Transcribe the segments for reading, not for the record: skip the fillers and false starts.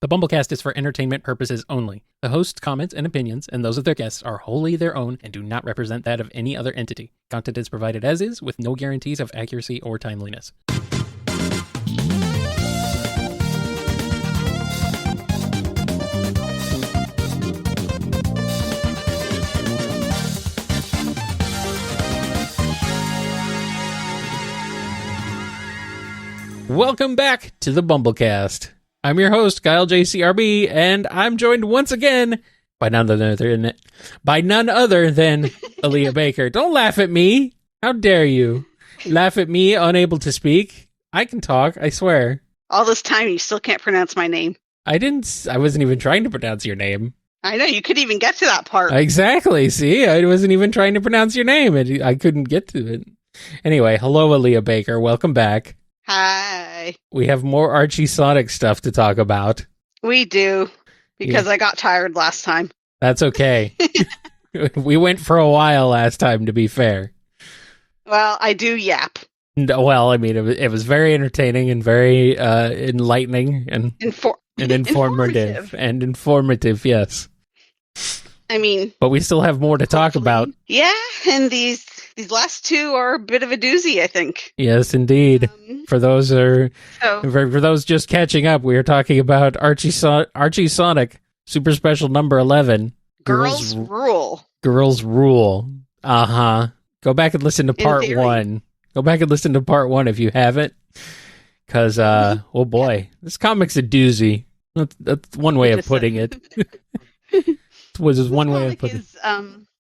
The BumbleKast is for entertainment purposes only. The host's comments and opinions, and those of their guests, are wholly their own and do not represent that of any other entity. Content is provided as is, with no guarantees of accuracy or timeliness. Welcome back to the BumbleKast. I'm your host, Kyle JCRB, and I'm joined once again by none other than Aleah Baker. Don't laugh at me. How dare you? Laugh at me, unable to speak. I can talk, I swear. All this time, you still can't pronounce my name. I wasn't even trying to pronounce your name. I know, you couldn't even get to that part. Exactly, see? I wasn't even trying to pronounce your name, and I couldn't get to it. Anyway, hello, Aleah Baker. Welcome back. Hi. We have more Archie Sonic stuff to talk about. We do, because I got tired last time. That's okay. We went for a while last time, to be fair. Well, I do yap. Well, I mean, it was very entertaining and very enlightening and informative. And informative, yes. I mean... But we still have more to talk about. Yeah, and these last two are a bit of a doozy, I think. Yes, indeed. For those just catching up, we are talking about Archie Sonic, Super Special number 11. Girls Rule. Girls Rule. Uh-huh. Go back and listen to part 1. Go back and listen to part 1 if you haven't. Because, oh boy, this comic's a doozy. That's one way of putting it. Was one way of putting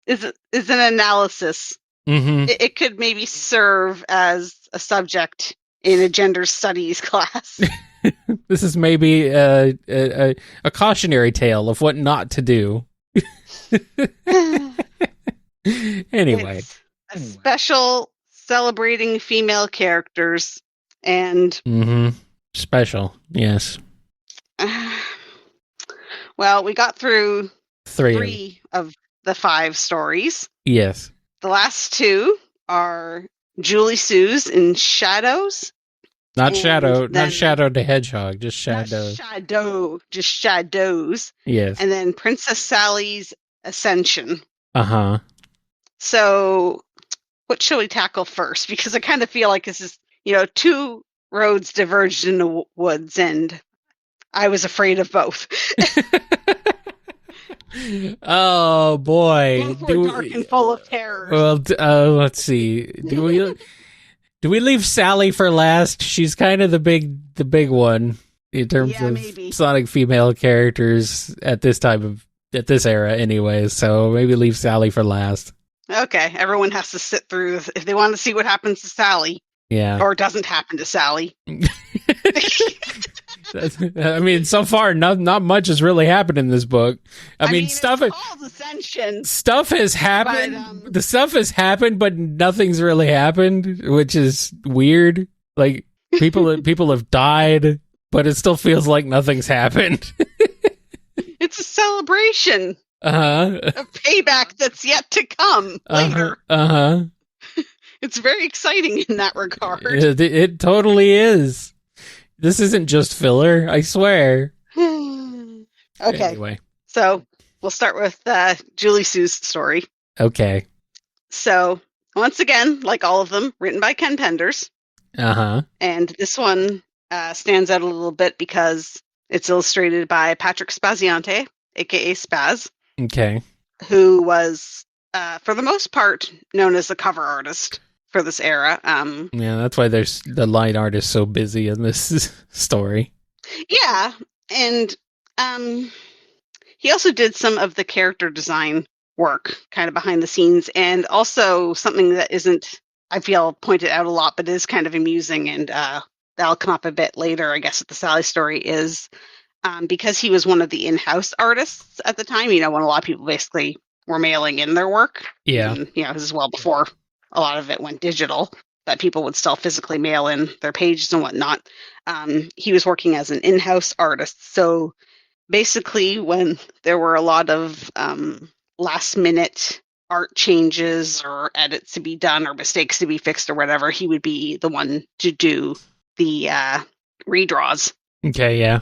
it. Is an analysis. Mm-hmm. It could maybe serve as a subject in a gender studies class. This is maybe a cautionary tale of what not to do. Anyway. It's a special celebrating female characters and... Mm-hmm. Special, yes. Well, we got through three of the 5 stories. Yes. The last 2 are Julie Sue's in Shadows. Not Shadow the Hedgehog, just Shadows. Just Shadows. Yes. And then Princess Sally's Ascension. Uh-huh. So, what shall we tackle first? Because I kind of feel like this is, 2 roads diverged in the woods, and I was afraid of both. Oh boy, both were dark and full of terror. Well, let's see. Do we leave Sally for last? She's kind of the big one in terms of maybe. Sonic female characters at this era, anyway. So maybe leave Sally for last. Okay, everyone has to sit through if they want to see what happens to Sally. Yeah, or doesn't happen to Sally. I mean, so far, not much has really happened in this book. I mean, stuff has happened. But, the stuff has happened, but nothing's really happened, which is weird. Like people have died, but it still feels like nothing's happened. It's a celebration. Uh-huh. A payback that's yet to come later. Uh-huh. It's very exciting in that regard. It totally is. This isn't just filler, I swear. Okay. Anyway. So, we'll start with Julie Sue's story. Okay. So, once again, like all of them, written by Ken Penders. Uh-huh. And this one stands out a little bit because it's illustrated by Patrick Spaziante, a.k.a. Spaz. Okay. Who was, for the most part, known as the cover artist for this era. Yeah, that's why there's the line art is so busy in this story. Yeah, and he also did some of the character design work kind of behind the scenes, and also something that isn't, I feel, pointed out a lot, but is kind of amusing, and that'll come up a bit later, I guess, at the Sally story, is because he was one of the in-house artists at the time, when a lot of people basically were mailing in their work. Yeah. And, this is well before a lot of it went digital, that people would still physically mail in their pages and whatnot. He was working as an in-house artist. So basically when there were a lot of last-minute art changes or edits to be done or mistakes to be fixed or whatever, he would be the one to do the redraws. Okay, yeah.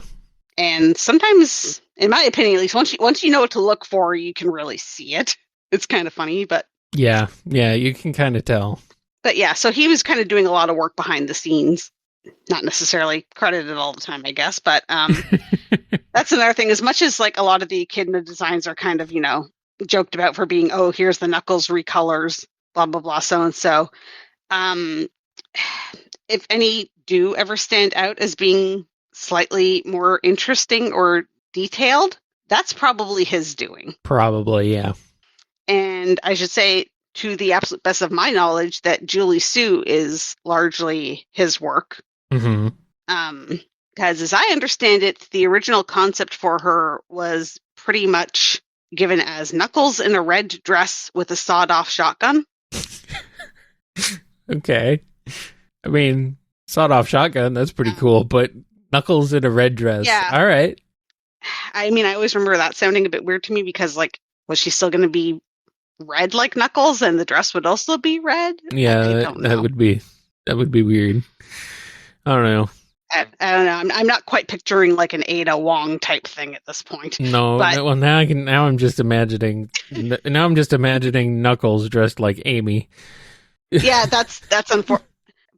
And sometimes, in my opinion, at least once you know what to look for, you can really see it. It's kind of funny, but yeah, you can kind of tell. But yeah, so he was kind of doing a lot of work behind the scenes, not necessarily credited all the time, I guess. But that's another thing. As much as like a lot of the Echidna designs are kind of, joked about for being, oh, here's the Knuckles recolors, blah blah blah, so and so. If any do ever stand out as being slightly more interesting or detailed, that's probably his doing. Probably, yeah. And I should say, to the absolute best of my knowledge, that Julie Sue is largely his work. Mm-hmm. Because as I understand it, the original concept for her was pretty much given as Knuckles in a red dress with a sawed-off shotgun. Okay. I mean, sawed-off shotgun, that's pretty cool, but Knuckles in a red dress. Yeah. All right. I mean, I always remember that sounding a bit weird to me because, like, was she still going to be red like Knuckles and the dress would also be red? Yeah, that would be weird. I don't know. I don't know. I'm not quite picturing like an Ada Wong type thing at this point. No, but, well now I'm just imagining Knuckles dressed like Amy. Yeah, that's unfortunate.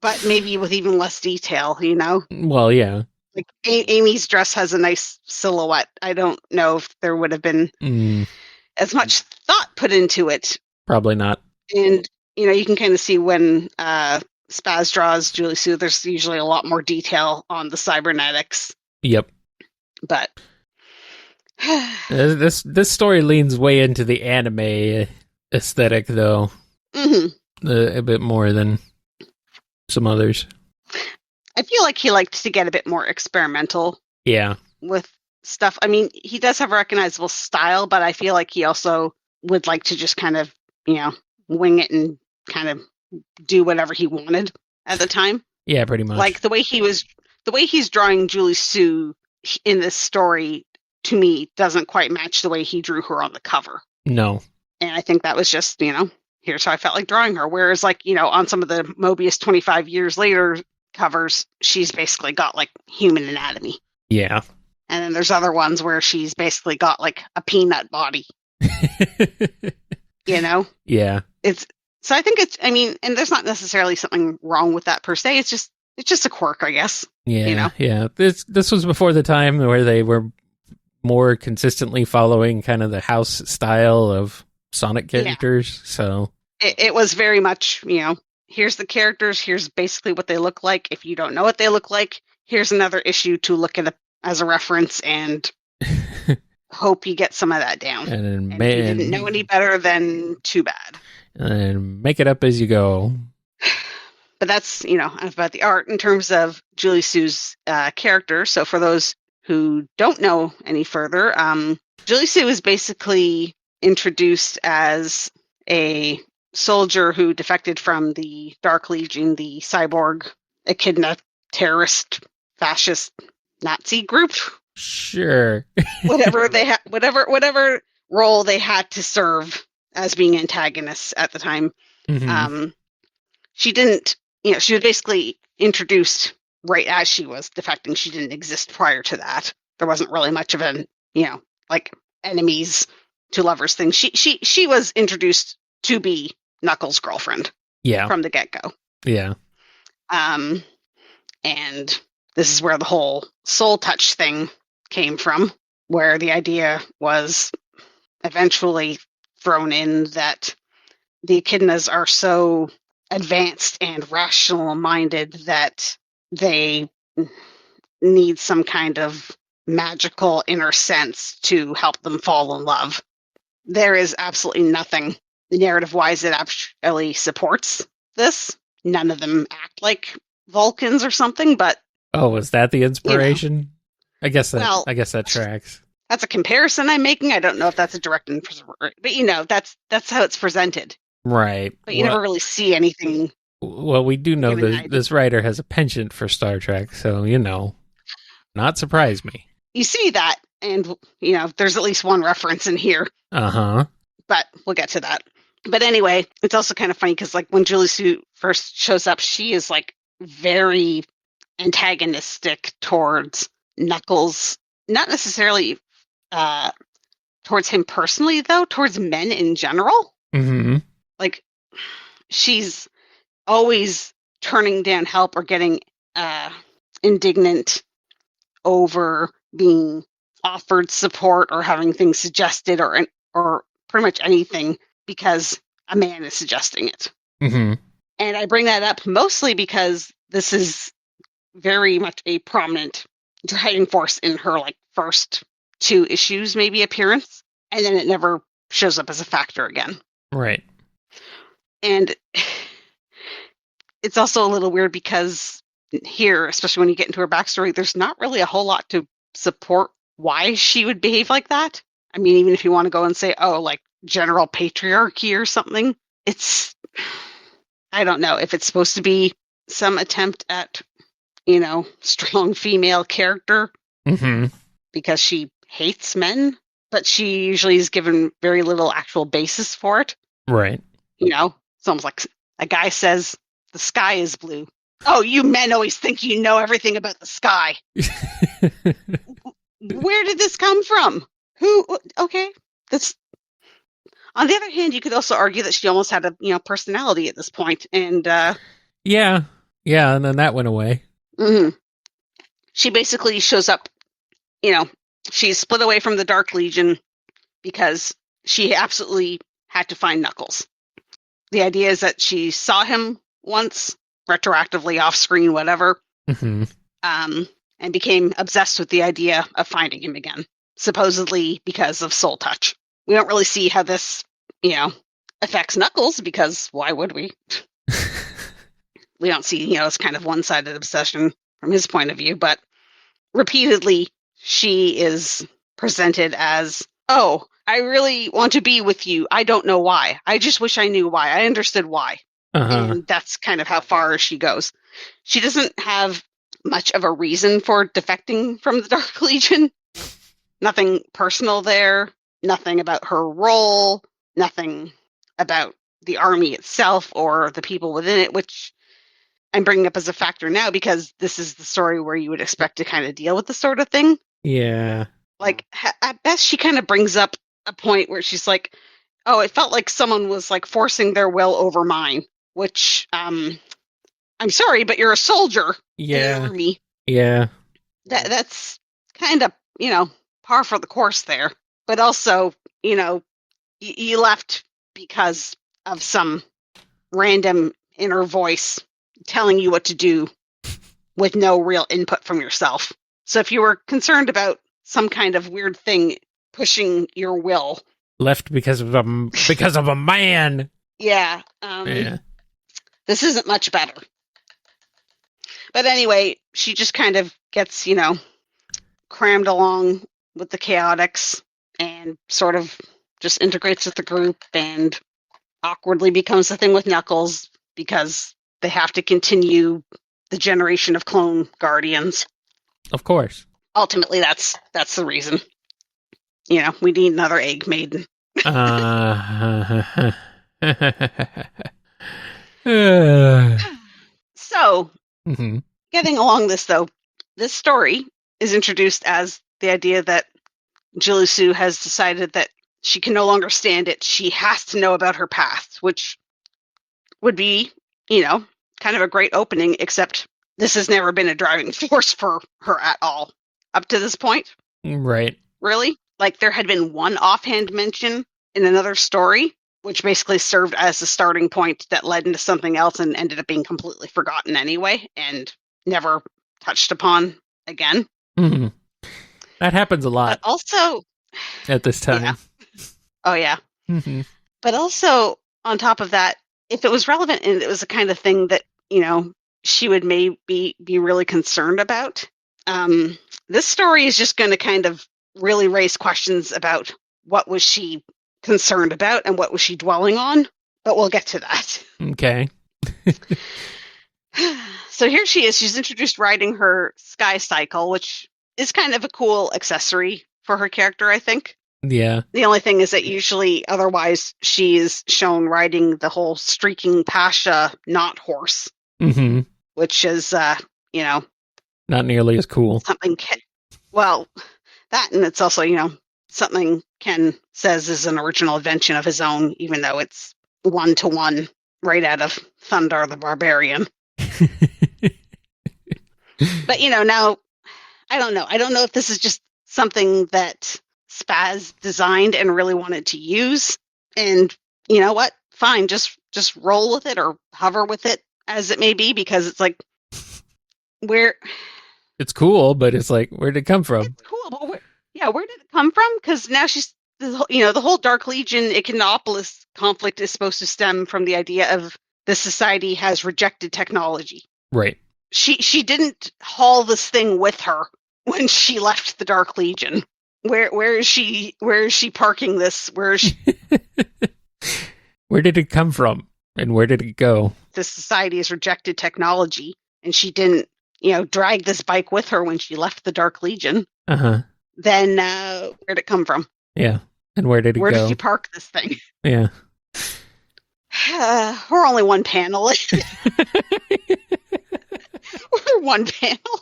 But maybe with even less detail, Well, yeah. Like Amy's dress has a nice silhouette. I don't know if there would have been as much thought put into it. Probably not. And, you can kind of see when Spaz draws Julie Sue, there's usually a lot more detail on the cybernetics. Yep. But this story leans way into the anime aesthetic, though. Mm-hmm. A bit more than some others. I feel like he liked to get a bit more experimental. Yeah. With stuff. I mean, he does have a recognizable style, but I feel like he also would like to just kind of, wing it and kind of do whatever he wanted at the time. Yeah, pretty much. Like the way he's drawing Julie Sue in this story, to me, doesn't quite match the way he drew her on the cover. No. And I think that was just, here's how I felt like drawing her. Whereas, like, on some of the Mobius 25 years later covers, she's basically got like human anatomy. Yeah. And then there's other ones where she's basically got like a peanut body. Yeah. So I think and there's not necessarily something wrong with that per se. It's just a quirk, I guess. Yeah. Yeah. This was before the time where they were more consistently following kind of the house style of Sonic characters. Yeah. So it was very much, here's the characters, here's basically what they look like. If you don't know what they look like, here's another issue to look at as a reference and hope you get some of that down. And if you didn't know any better, then too bad. And make it up as you go. But that's, about the art in terms of Julie Sue's character. So for those who don't know any further, Julie Sue is basically introduced as a soldier who defected from the Dark Legion, the cyborg Echidna terrorist fascist Nazi group. Sure. whatever role they had to serve as being antagonists at the time. Mm-hmm. She didn't, she was basically introduced right as she was defecting. She didn't exist prior to that. There wasn't really much of an, like enemies to lovers thing. She was introduced to be Knuckles' girlfriend. Yeah. From the get-go. Yeah. And this is where the whole soul touch thing came from, where the idea was eventually thrown in that the Echidnas are so advanced and rational-minded that they need some kind of magical inner sense to help them fall in love. There is absolutely nothing narrative-wise that actually supports this. None of them act like Vulcans or something, but oh, was that the inspiration? I guess that tracks. That's a comparison I'm making. I don't know if that's a direct but that's how it's presented. Right. But you never really see anything. Well, we do know that this writer has a penchant for Star Trek, so not surprise me. You see that, and there's at least one reference in here. Uh-huh. But we'll get to that. But anyway, it's also kind of funny because like when Julie Sue first shows up, she is like very antagonistic towards Knuckles not necessarily towards him personally, though, towards men in general. Mm-hmm. Like, she's always turning down help or getting indignant over being offered support or having things suggested or pretty much anything because a man is suggesting it. Mm-hmm. And I bring that up mostly because this is very much a prominent driving force in her like first 2 issues, maybe appearance, and then it never shows up as a factor again. Right. And it's also a little weird because here, especially when you get into her backstory, there's not really a whole lot to support why she would behave like that. I mean, even if you want to go and say, oh, like general patriarchy or something, it's, I don't know if it's supposed to be some attempt at, you know, strong female character because she hates men, but she usually is given very little actual basis for it. Right. You know, it's almost like a guy says, the sky is blue. Oh, you men always think you know everything about the sky. Where did this come from? Who? Okay. That's. On the other hand, you could also argue that she almost had a, you know, personality at this point, and yeah, and then that went away. Mm-hmm. She basically shows up, you know, she's split away from the Dark Legion because she absolutely had to find Knuckles. The idea is that she saw him once, retroactively, off screen, whatever, and became obsessed with the idea of finding him again, supposedly because of Soul Touch. We don't really see how this, you know, affects Knuckles, because why would we? We don't see, you know, it's kind of one-sided obsession from his point of view, but repeatedly she is presented as, oh, I really want to be with you. I don't know why. I just wish I knew why. I understood why. And that's kind of how far she goes. She doesn't have much of a reason for defecting from the Dark Legion. Nothing personal there. Nothing about her role. Nothing about the army itself or the people within it, which I'm bringing up as a factor now because this is the story where you would expect to kind of deal with this sort of thing. Yeah. Like, at best, she kind of brings up a point where she's like, oh, it felt like someone was like forcing their will over mine, which, I'm sorry, but you're a soldier in the army. Yeah. That's kind of, you know, par for the course there. But also, you know, you left because of some random inner voice telling you what to do with no real input from yourself. So if you were concerned about some kind of weird thing pushing your will, left because of a man. Yeah. This isn't much better. But anyway, she just kind of gets, you know, crammed along with the chaotics and sort of just integrates with the group and awkwardly becomes the thing with Knuckles because they have to continue the generation of clone guardians. Of course. Ultimately, that's the reason. You know, we need another egg maiden. So, getting along this, though, this story is introduced as the idea that Jilisu has decided that she can no longer stand it. She has to know about her past, which would be, you know, kind of a great opening, except this has never been a driving force for her at all up to this point. Right. Really? Like, there had been one offhand mention in another story, which basically served as the starting point that led into something else and ended up being completely forgotten anyway and never touched upon again. Mm-hmm. That happens a lot. But also, at this time. Yeah. Oh, yeah. Mm-hmm. But also, on top of that, if it was relevant and it was the kind of thing that, you know, she would maybe be really concerned about, this story is just going to kind of really raise questions about what was she concerned about and what was she dwelling on, but we'll get to that. Okay. So here she is. She's introduced riding her Sky Cycle, which is kind of a cool accessory for her character, I think. Yeah. The only thing is that usually otherwise she is shown riding the whole streaking Pasha not horse, which is, you know, not nearly as cool. Something. Well, That, and it's also, something Ken says is an original invention of his own, even though it's 1-to-1 right out of Thundar the Barbarian. But, now, I don't know. I don't know if this is just something that Spaz designed and really wanted to use. And you know what? Fine, just roll with it or hover with it as it may be, because it's like, where... It's cool, but it's like, where did it come from? It's cool, but where did it come from? Because now she's, the whole Dark Legion Echinopolis conflict is supposed to stem from the idea of the society has rejected technology. Right. She didn't haul this thing with her when she left the Dark Legion. Where is she parking this? Where is she? Where did it come from? And where did it go? The society has rejected technology, and she didn't, drag this bike with her when she left the Dark Legion. Uh-huh. Then where'd it come from? Yeah. And where did it go? Where did you park this thing? Yeah. We're only one panel. We're one panel.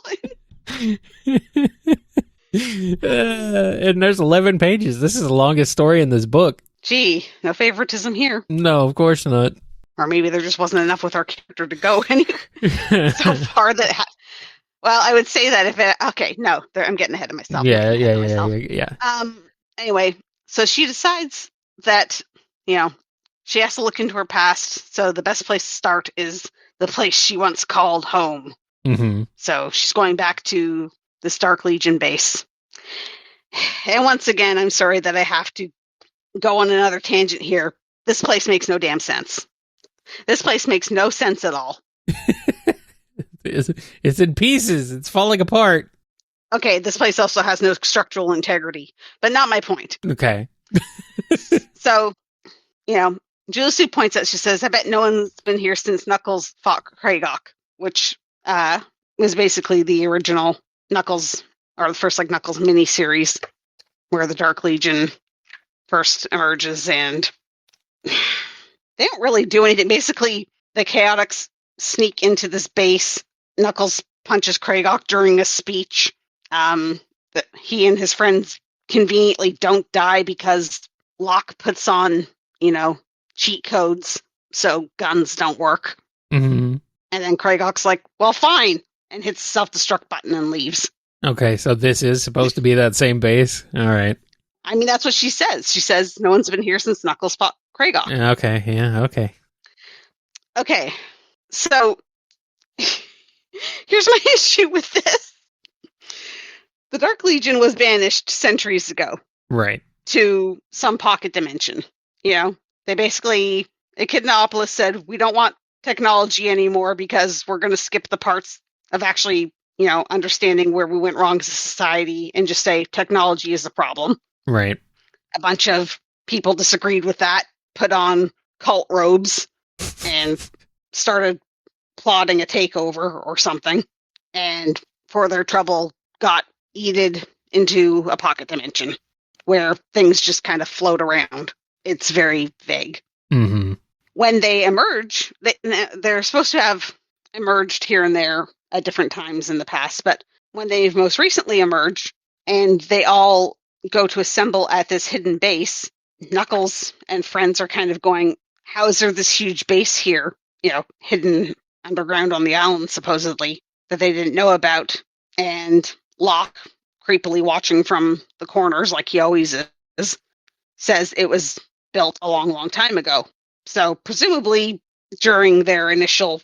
And there's 11 pages. This is the longest story in this book. Gee, no favoritism here. No, of course not. Or maybe there just wasn't enough with our character to go anywhere so far that... Well, I would say that if it... Okay, no, I'm getting ahead of myself. Yeah. Anyway, so she decides that, she has to look into her past, so the best place to start is the place she once called home. Mm-hmm. So she's going back to the Dark Legion base. And once again, I'm sorry that I have to go on another tangent here. This place makes no damn sense. This place makes no sense at all. It's in pieces. It's falling apart. Okay, this place also has no structural integrity, but not my point. Okay. So, Julie Sue points out, she says, I bet no one's been here since Knuckles fought Kragok, which was basically the original Knuckles, or the first Knuckles mini-series, where the Dark Legion first emerges, and they don't really do anything. Basically, the Chaotix sneak into this base. Knuckles punches Kragok during a speech. That he and his friends conveniently don't die because Locke puts on, cheat codes so guns don't work. Mm-hmm. And then Kragok's like, well, fine, and hits the self-destruct button and leaves. Okay, so this is supposed to be that same base? All right. I mean, that's what she says. She says, no one's been here since Knuckles fought Kragok. Okay, yeah, okay. Okay, so here's my issue with this. The Dark Legion was banished centuries ago. Right. To some pocket dimension. They basically, Echidnopolis said, we don't want technology anymore because we're going to skip the parts of actually, understanding where we went wrong as a society and just say technology is the problem. Right. A bunch of people disagreed with that, put on cult robes, and started plotting a takeover or something. And for their trouble, got yeeted into a pocket dimension where things just kind of float around. It's very vague. Mm-hmm. When they emerge, they're supposed to have emerged here and there at different times in the past, but when they've most recently emerged and they all go to assemble at this hidden base, Knuckles and friends are kind of going, how is there this huge base here, hidden underground on the island, supposedly, that they didn't know about? And Locke, creepily watching from the corners like he always is, says it was built a long, long time ago. So presumably during their initial,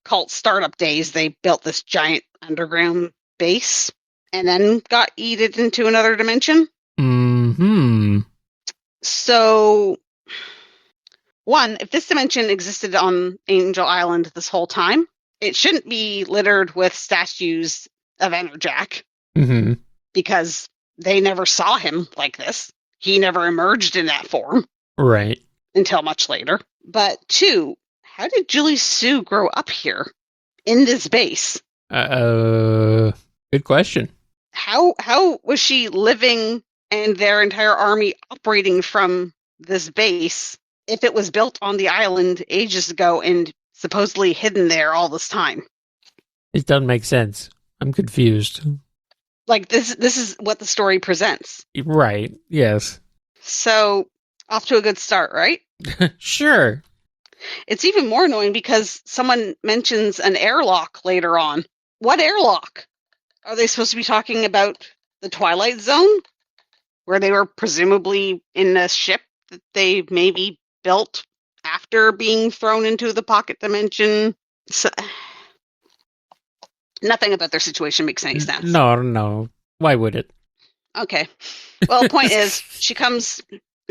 cult startup days, they built this giant underground base and then got yeeted into another dimension. Mm-hmm. So, one, if this dimension existed on Angel Island this whole time, it shouldn't be littered with statues of Enerjack. Mm-hmm. Because they never saw him like this. He never emerged in that form. Right. Until much later. But two, how did Julie Sue grow up here in this base? Good question. How was she living and their entire army operating from this base if it was built on the island ages ago and supposedly hidden there all this time? It doesn't make sense. I'm confused. Like, this is what the story presents. Right, yes. So, off to a good start, right? Sure. It's even more annoying because someone mentions an airlock later on. What airlock? Are they supposed to be talking about the Twilight Zone? Where they were presumably in a ship that they maybe built after being thrown into the pocket dimension? So, nothing about their situation makes any sense. No. Why would it? Okay. Well, the point is,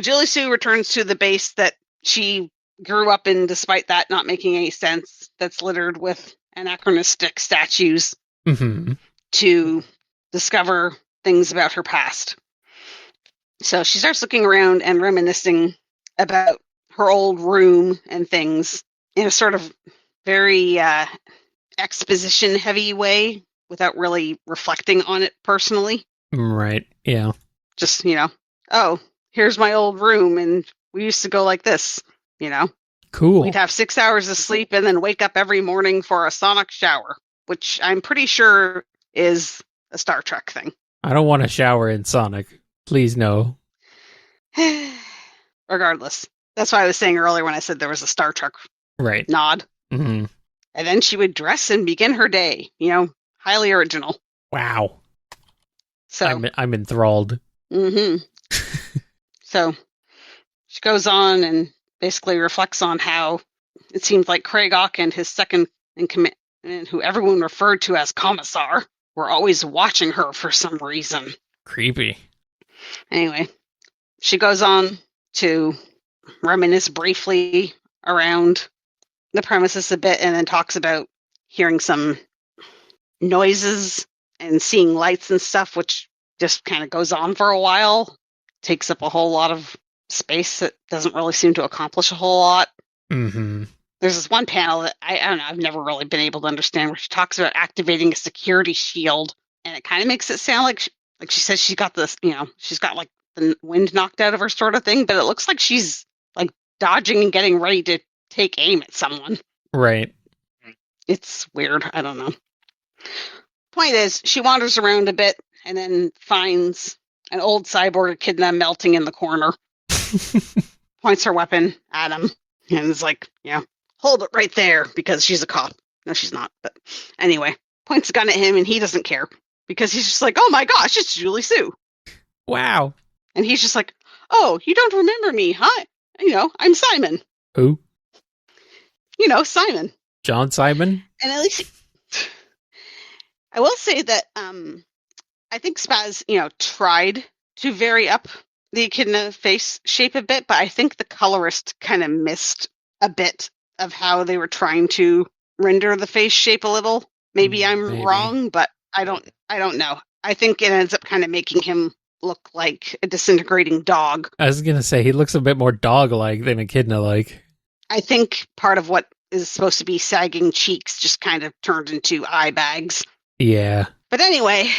Julie Sue returns to the base that she grew up in, despite that not making any sense, that's littered with anachronistic statues to discover things about her past. So she starts looking around and reminiscing about her old room and things in a sort of very exposition-heavy way without really reflecting on it personally. Right, yeah. Just, oh, here's my old room, and we used to go like this, Cool. We'd have 6 hours of sleep and then wake up every morning for a sonic shower, which I'm pretty sure is a Star Trek thing. I don't want to shower in Sonic. Please, no. Regardless. That's why I was saying earlier when I said there was a Star Trek nod. Mm-hmm. And then she would dress and begin her day. Highly original. Wow. So I'm enthralled. Mm-hmm. So she goes on and basically reflects on how it seems like Kragok and his second in command, who everyone referred to as Commissar, were always watching her for some reason. Creepy. Anyway, she goes on to reminisce briefly around the premises a bit and then talks about hearing some noises and seeing lights and stuff, which just kind of goes on for a while. Takes up a whole lot of space that doesn't really seem to accomplish a whole lot. Mm-hmm. There's this one panel that I don't know, I've never really been able to understand, where she talks about activating a security shield, and it kind of makes it sound like she says she got this, she's got like the wind knocked out of her sort of thing, but it looks like she's like dodging and getting ready to take aim at someone. Right. It's weird. I don't know. Point is, she wanders around a bit and then finds an old cyborg echidna melting in the corner. Points her weapon at him and is like, hold it right there, because she's a cop. No, she's not. But anyway, points a gun at him and he doesn't care because he's just like, oh my gosh, it's Julie Sue. Wow. And he's just like, oh, you don't remember me, huh? I'm Simon. Who? Simon. John Simon? And at least I will say that I think Spaz, tried to vary up the echidna face shape a bit, but I think the colorist kind of missed a bit of how they were trying to render the face shape a little. Maybe I'm wrong, but I don't know. I think it ends up kind of making him look like a disintegrating dog. I was going to say, he looks a bit more dog-like than echidna-like. I think part of what is supposed to be sagging cheeks just kind of turned into eye bags. Yeah. But anyway,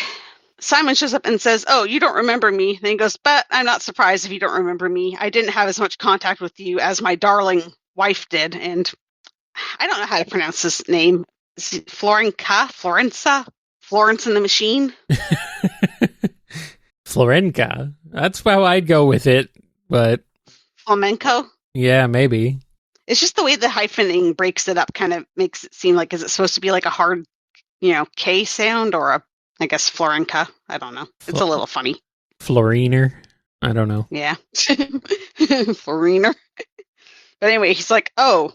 Simon shows up and says, oh, you don't remember me. And he goes, but I'm not surprised if you don't remember me. I didn't have as much contact with you as my darling wife did. And I don't know how to pronounce this name. Florenza? Florence and the Machine? Florenka. That's how I'd go with it, but... Flamenco? Yeah, maybe. It's just the way the hyphening breaks it up kind of makes it seem like, is it supposed to be like a hard, K sound, or I guess Florenka? I don't know. It's a little funny. Floriner? I don't know. Yeah. Floriner. But anyway, he's like, oh,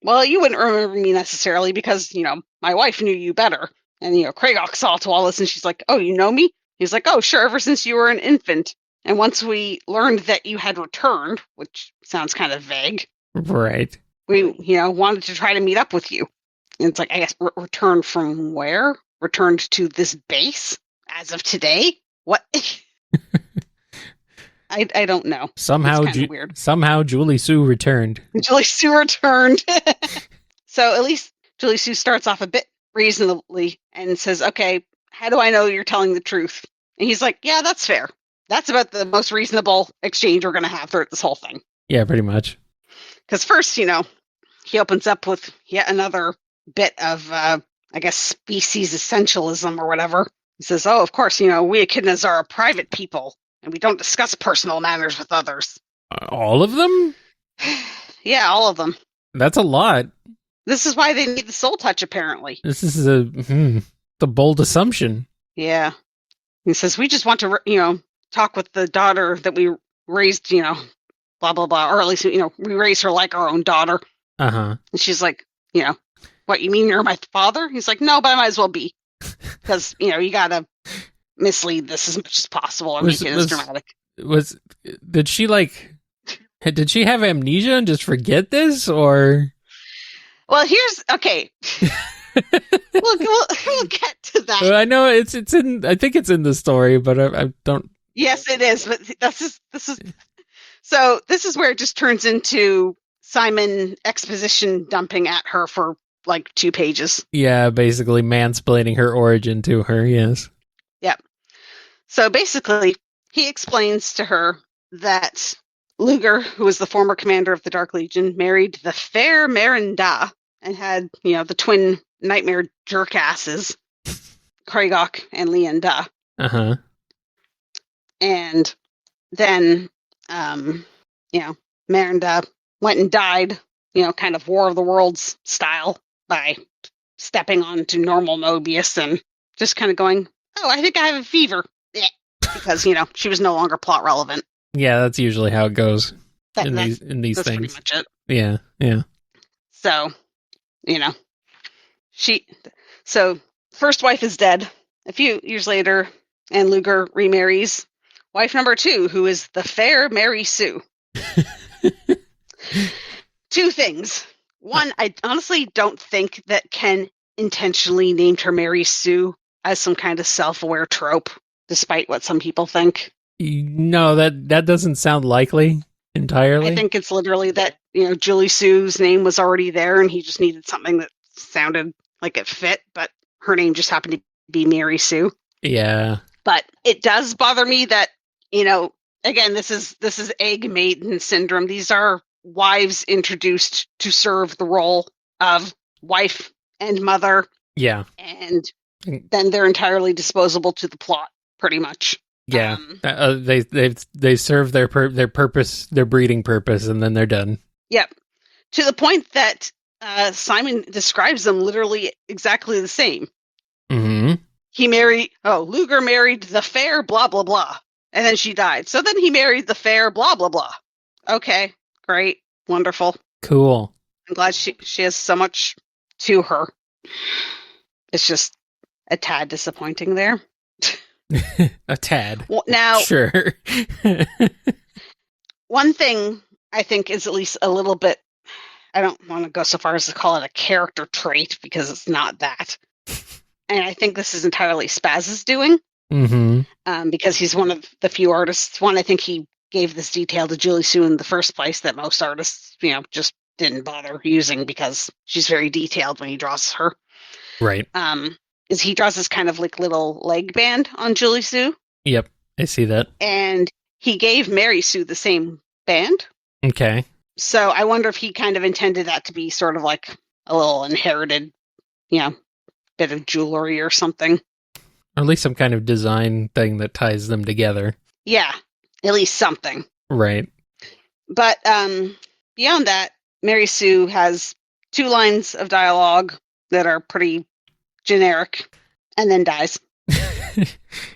well, you wouldn't remember me necessarily because, my wife knew you better. And, Kragok saw to all this and she's like, oh, you know me? He's like, oh, sure, ever since you were an infant. And once we learned that you had returned, which sounds kind of vague. Right. We, wanted to try to meet up with you. And it's like, I guess, returned from where? Returned to this base as of today? What? I don't know. Somehow, weird. Somehow Julie Sue returned. Julie Sue returned. So at least Julie Sue starts off a bit reasonably and says, okay, how do I know you're telling the truth? And he's like, yeah, that's fair. That's about the most reasonable exchange we're going to have throughout this whole thing. Yeah, pretty much. Because first, he opens up with yet another bit of, I guess, species essentialism or whatever. He says, "Oh, of course, we echidnas are a private people, and we don't discuss personal matters with others." All of them? Yeah, all of them. That's a lot. This is why they need the soul touch, apparently. This is a bold assumption. Yeah. He says, "We just want to, talk with the daughter that we raised, blah, blah, blah. Or at least, we raised her like our own daughter." Uh-huh. And she's like, "What, you mean you're my father?" He's like, "No, but I might as well be." Because, you got to mislead this as much as possible and make it as dramatic. Did she have amnesia and just forget this, or? Well, okay. We'll get to that. Well, I know it's in. I think it's in the story, but I don't. Yes, it is. But this is where it just turns into Simon exposition dumping at her for like 2 pages. Yeah, basically mansplaining her origin to her. Yes. Yep. So basically, he explains to her that Luger, who was the former commander of the Dark Legion, married the fair Merenda and had, the twin nightmare jerkasses, Kragok and Leanda. Uh-huh. And then, Merenda went and died, kind of War of the Worlds style by stepping onto normal Mobius and just kind of going, "Oh, I think I have a fever." Yeah. Because, she was no longer plot relevant. Yeah, that's usually how it goes in these that's things. Pretty much it. Yeah. So, so first wife is dead. A few years later, and Luger remarries wife number 2, who is the fair Mary Sue. 2 things. One, I honestly don't think that Ken intentionally named her Mary Sue as some kind of self-aware trope, despite what some people think. No, that doesn't sound likely entirely. I think it's literally that, Julie Sue's name was already there and he just needed something that sounded like it fit, but her name just happened to be Mary Sue. Yeah. But it does bother me that, again, this is egg maiden syndrome. These are wives introduced to serve the role of wife and mother. Yeah. And then they're entirely disposable to the plot, pretty much. Yeah. They serve their purpose, their breeding purpose, and then they're done. Yep. To the point that Simon describes them literally exactly the same. Mm-hmm. Luger married the fair blah, blah, blah. And then she died. So then he married the fair blah, blah, blah. Okay. Great. Wonderful. Cool. I'm glad she has so much to her. It's just a tad disappointing there. A tad. Well, now, sure. One thing I think is at least a little bit, I don't want to go so far as to call it a character trait because it's not that. And I think this is entirely Spaz's doing. Mm-hmm. Because he's one of the few artists. One, I think he gave this detail to Julie Sue in the first place that most artists, just didn't bother using because she's very detailed when he draws her. Right. Is he draws this kind of like little leg band on Julie Sue. Yep, I see that. And he gave Mary Sue the same band. Okay. So I wonder if he kind of intended that to be sort of like a little inherited, bit of jewelry or something. Or at least some kind of design thing that ties them together. Yeah, at least something. Right. But beyond that, Mary Sue has 2 lines of dialogue that are pretty generic, and then dies.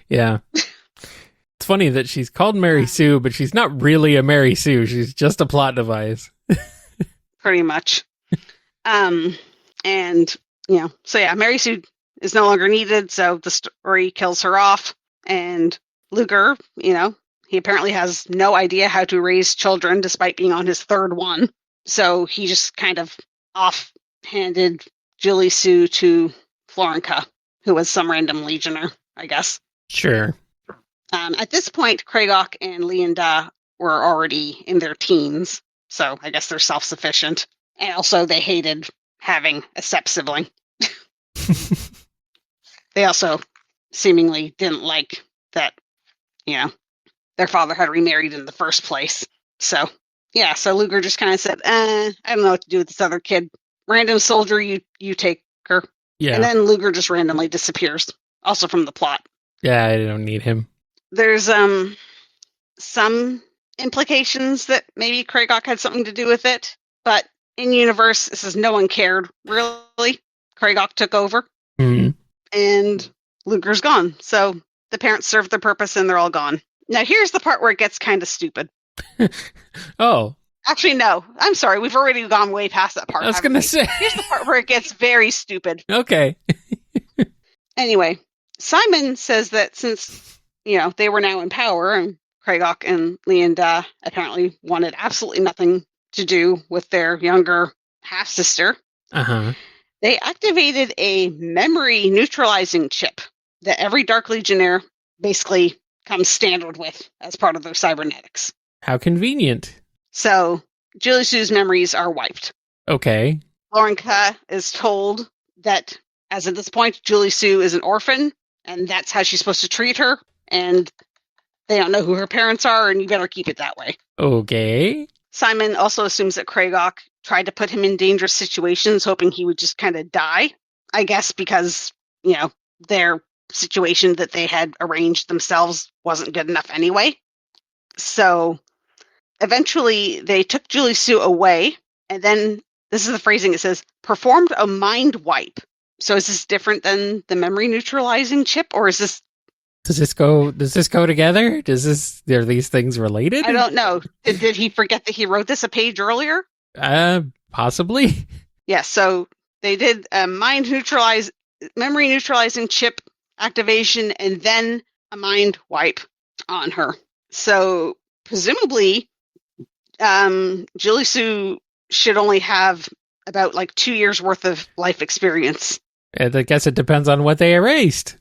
Yeah. It's funny that she's called Mary Sue, but she's not really a Mary Sue. She's just a plot device. Pretty much. So yeah, Mary Sue is no longer needed, so the story kills her off. And Luger, he apparently has no idea how to raise children despite being on his 3rd one. So he just kind of offhanded Julie Sue to Florinka, who was some random legioner, I guess. Sure. At this point, Kragok and Leanda were already in their teens, so I guess they're self-sufficient. And also, they hated having a step-sibling. They also seemingly didn't like that, their father had remarried in the first place. So, yeah, so Luger just kind of said, I don't know what to do with this other kid. Random soldier, you take her. Yeah. And then Luger just randomly disappears. also from the plot. Yeah, I don't need him. There's some implications that maybe Kragok had something to do with it, but in universe, it says no one cared, really. Kragok took over, and Luger's gone. So the parents served their purpose, and they're all gone. Now, here's the part where it gets kind of stupid. Oh. Actually, no. I'm sorry. We've already gone way past that part. I was going to say. Here's the part where it gets very stupid. Okay. Anyway, Simon says that since, they were now in power, and Kragok and Leanda apparently wanted absolutely nothing to do with their younger half-sister, they activated a memory neutralizing chip that every Dark Legionnaire basically comes standard with as part of their cybernetics. How convenient. So, Julie Sue's memories are wiped. Okay. Laurenka is told that, as of this point, Julie Sue is an orphan, and that's how she's supposed to treat her, and they don't know who her parents are, and you better keep it that way. Okay. Simon also assumes that Kragok tried to put him in dangerous situations, hoping he would just kind of die. I guess because, their situation that they had arranged themselves wasn't good enough anyway. So eventually they took Julie Sue away, and then, this is the phrasing, it says, performed a mind wipe. So is this different than the memory neutralizing chip, or is this... Does this go together? Are these things related? I don't know. Did he forget that he wrote this a page earlier? Possibly. Yeah, so they did a memory neutralizing chip activation and then a mind wipe on her. So presumably, Julie Sue should only have about 2 years worth of life experience. I guess it depends on what they erased.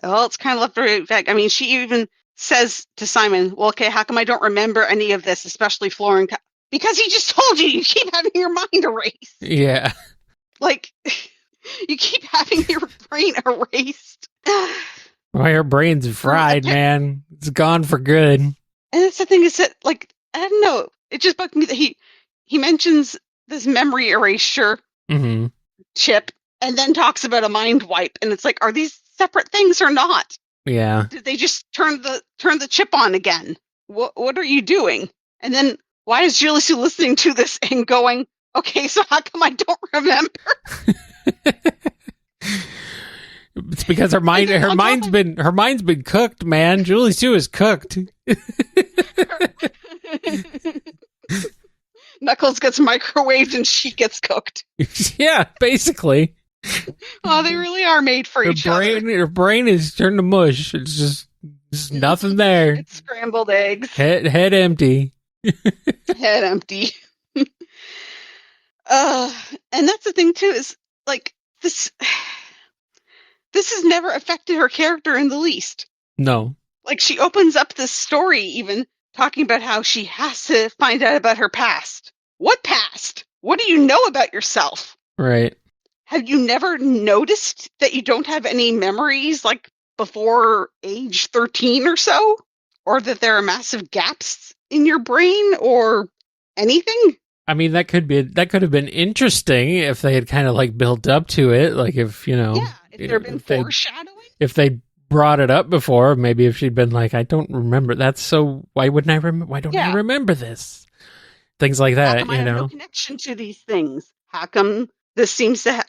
Well, it's kind of left very vague. I mean, she even says to Simon, well, okay, how come I don't remember any of this, especially Florin? Because he just told you keep having your mind erased. Yeah. You keep having your brain erased. Well, your brain's fried, man. It's gone for good. And that's the thing is that, I don't know. It just bugged me that he mentions this memory erasure chip and then talks about a mind wipe. And it's are these separate things or not? Yeah. Did they just turn the chip on again? What are you doing? And then why is Julie Sue listening to this and going, okay, so how come I don't remember? It's because her mind's been cooked, man. Julie Sue is cooked. Knuckles gets microwaved and she gets cooked. Yeah, basically. Oh, they really are made for each other. Her brain is turned to mush. It's just nothing there. It's scrambled eggs. Head empty. Head empty. And that's the thing too, is this has never affected her character in the least. No. She opens up this story even talking about how she has to find out about her past. What past? What do you know about yourself? Right. Have you never noticed that you don't have any memories before age 13 or so? Or that there are massive gaps in your brain or anything? I mean, that could have been interesting if they had kind of built up to it. If if there had been foreshadowing. If they brought it up before, maybe if she'd been I don't remember that, so why wouldn't I remember? Why don't I remember this? Things like that, How come I have no connection to these things? How come this seems to,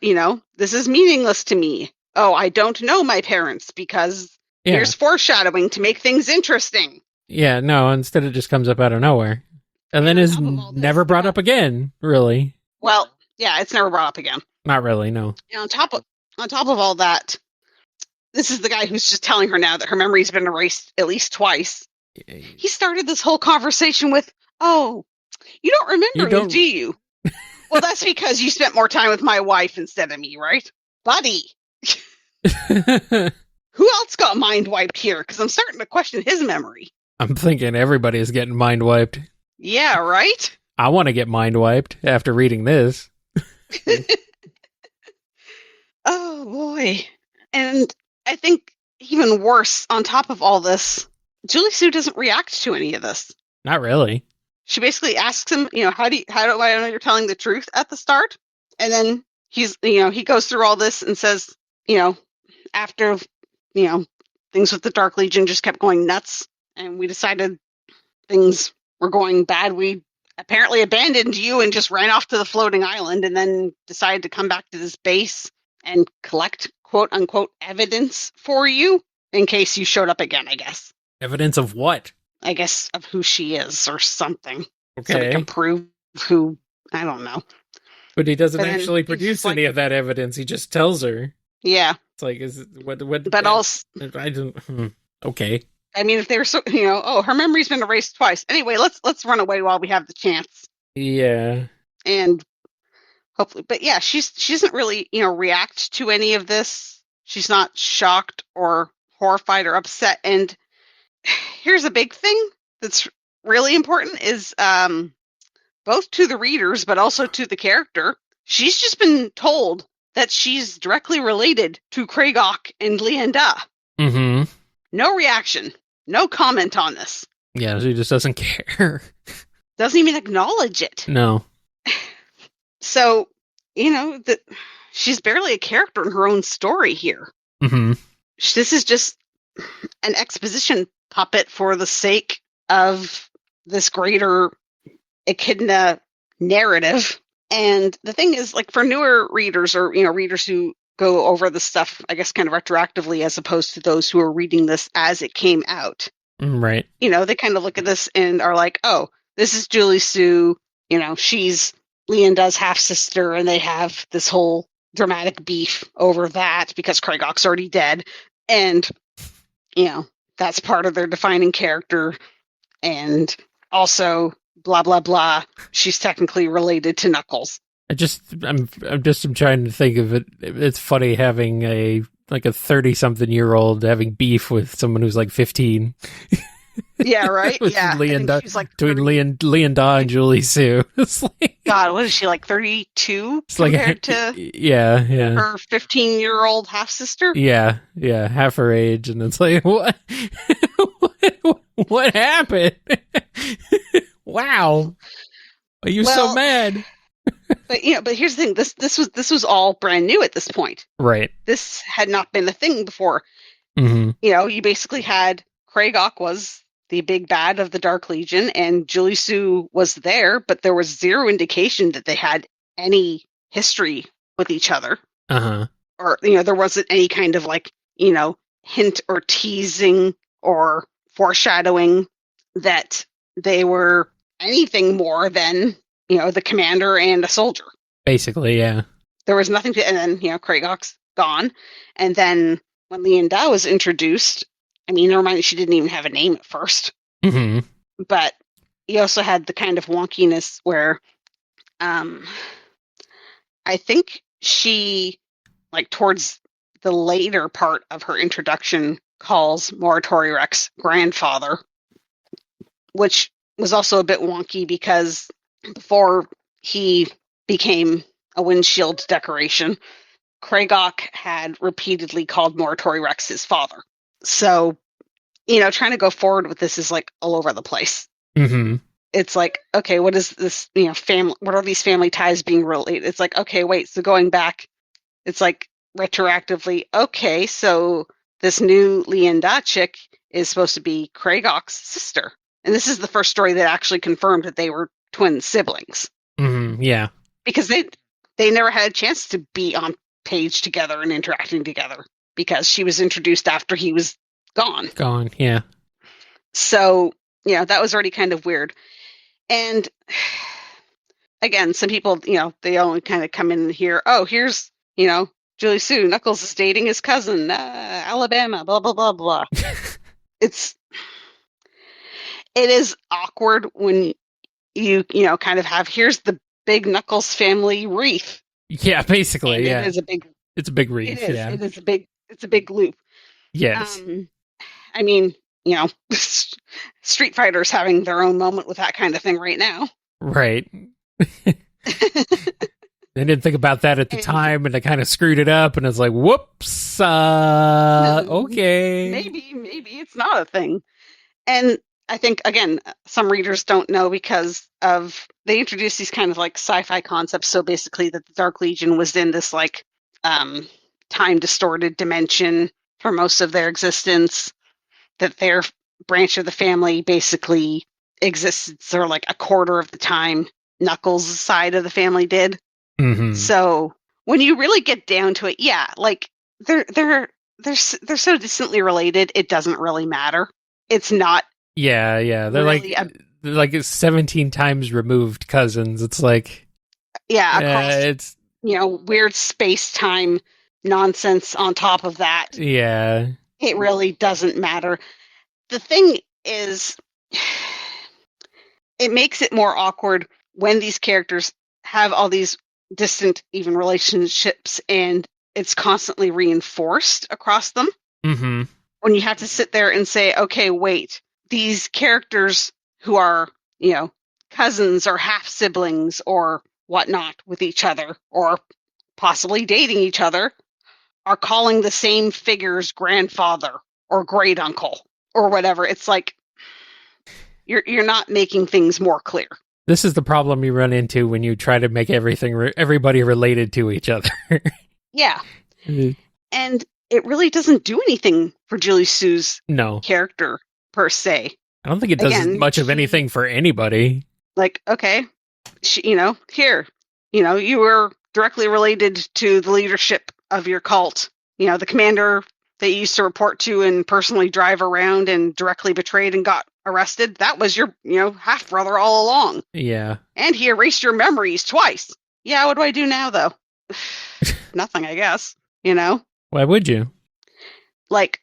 this is meaningless to me? Oh, I don't know my parents because here's foreshadowing to make things interesting. Yeah, no, instead it just comes up out of nowhere. And then is never brought up again, really. Well, yeah, it's never brought up again. Not really, no. And on top of all that, this is the guy who's just telling her now that her memory's been erased at least twice. He started this whole conversation with, oh, you don't remember me, do you? Well, that's because you spent more time with my wife instead of me, right? Buddy. Who else got mind wiped here? Because I'm starting to question his memory. I'm thinking everybody is getting mind wiped. Yeah, right? I want to get mind wiped after reading this. Oh, boy. And I think even worse, on top of all this, Julie Sue doesn't react to any of this. Not really. She basically asks him, how do I know you're telling the truth at the start? And then he goes through all this and says, after, things with the Dark Legion just kept going nuts, and we decided things were going bad, we apparently abandoned you and just ran off to the floating island, and then decided to come back to this base and collect quote-unquote evidence for you in case you showed up again, I guess. Evidence of what? I guess of who she is or something. Okay. So we can prove who, I don't know. But he doesn't actually produce any of that evidence. He just tells her. Yeah. It's like, what? But also, I don't. Okay. I mean, if they were so, her memory's been erased twice. Anyway, let's run away while we have the chance. Yeah. And hopefully, but yeah, she doesn't really, react to any of this. She's not shocked or horrified or upset. And here's a big thing that's really important is, both to the readers, but also to the character. She's just been told that she's directly related to Kragok and Leanda. Mm-hmm. No reaction. No comment on this. Yeah, she just doesn't care. Doesn't even acknowledge it. No. So, that she's barely a character in her own story here. Mm-hmm. This is just an exposition puppet for the sake of this greater echidna narrative. And the thing is, like, for newer readers or, readers who go over the stuff, I guess, kind of retroactively, as opposed to those who are reading this as it came out. Right. They kind of look at this and are like, oh, this is Julie Sue. She's Leanda's half-sister, and they have this whole dramatic beef over that because Kragok's already dead. And, that's part of their defining character. And also, blah, blah, blah, she's technically related to Knuckles. I'm trying to think of it. It's funny having a 30-something-year-old having beef with someone who's like 15. Yeah, right? Yeah. Leanda, she's like between Leanda and Julie Sue. It's like, God, what is she, like 32 compared to her 15-year-old half-sister? Yeah, half her age. And it's like, what? What happened? Wow. Are you so mad? But here's the thing. This was all brand new at this point. Right. This had not been a thing before. Mm-hmm. You basically had Kragok was the big bad of the Dark Legion, and Julie Sue was there, but there was zero indication that they had any history with each other. Uh-huh. Or, there wasn't any kind of hint or teasing or foreshadowing that they were anything more than, the commander and a soldier. Basically, yeah. There was nothing to, and then, Kragok's gone. And then when Leanda was introduced, never mind, she didn't even have a name at first. Mm-hmm. But you also had the kind of wonkiness where, I think she, towards the later part of her introduction, calls Monetarily Rex's grandfather, which was also a bit wonky because before he became a windshield decoration, Kragok had repeatedly called Monetarily Rex his father. So, trying to go forward with this is all over the place. Mm-hmm. It's like, okay, what is this, family, what are these family ties being related? It's like, okay, wait, so going back, it's like retroactively, okay, so this new Leanda chick is supposed to be Kragok's sister. And this is the first story that actually confirmed that they were twin siblings. Mm-hmm. Yeah. Because they never had a chance to be on page together and interacting together because she was introduced after he was gone. Gone, yeah. So, that was already kind of weird. And again, some people, they only kind of come in here, oh, here's, Julie Sue, Knuckles is dating his cousin, Alabama, blah, blah, blah, blah. It is awkward when you kind of have, here's the big Knuckles family wreath. Yeah, basically, and yeah. It's a big wreath, yeah. It's a big loop. Yes. Street Fighter's having their own moment with that kind of thing right now. Right. They didn't think about that at the time, and they kind of screwed it up, and it's like, whoops, okay. Maybe it's not a thing. And I think, again, some readers don't know because they introduced these kind of sci-fi concepts. So basically that the Dark Legion was in this time distorted dimension for most of their existence, that their branch of the family basically exists for like a quarter of the time Knuckles' side of the family did. Mm-hmm. So when you really get down to it, yeah, like they're so distantly related, it doesn't really matter. It's not. Yeah. They're really they're like 17 times removed cousins. It's like, across it's weird space-time nonsense on top of that. Yeah. It really doesn't matter. The thing is, it makes it more awkward when these characters have all these distant even relationships and it's constantly reinforced across them. Mm-hmm. When you have to sit there and say, okay, wait, these characters who are, cousins or half-siblings or whatnot with each other or possibly dating each other are calling the same figure's grandfather or great uncle or whatever. It's like you're not making things more clear. This is the problem you run into when you try to make everybody related to each other. Yeah. And it really doesn't do anything for Julie Sue's character per se. I don't think it does much of anything for anybody. Like, okay, here, you were directly related to the leadership of your cult. The commander that you used to report to and personally drive around and directly betrayed and got arrested. That was your, half brother all along. Yeah. And he erased your memories twice. Yeah, what do I do now, though? Nothing, I guess. Why would you? Like,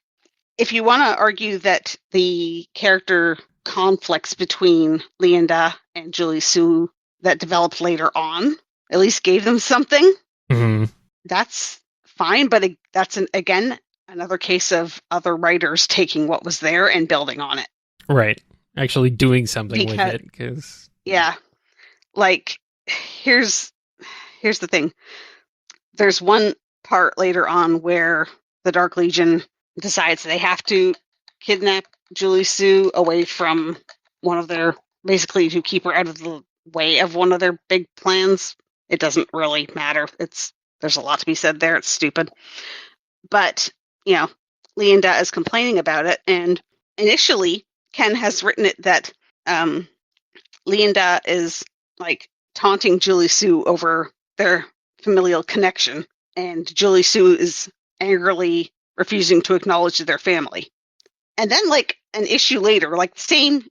if you want to argue that the character conflicts between Leanda and Julie Sue that developed later on at least gave them something, that's fine. But that's, again, another case of other writers taking what was there and building on it. Right. Actually doing something with it. Cause... Yeah. Like, here's the thing. There's one part later on where the Dark Legion decides they have to kidnap Julie Sue away from one of their, basically to keep her out of the way of one of their big plans. It doesn't really matter. There's a lot to be said there. It's stupid. But, Leanda is complaining about it. And initially, Ken has written it that Leanda is like taunting Julie Sue over their familial connection. And Julie Sue is angrily refusing to acknowledge their family. And then, like, an issue later, like, same,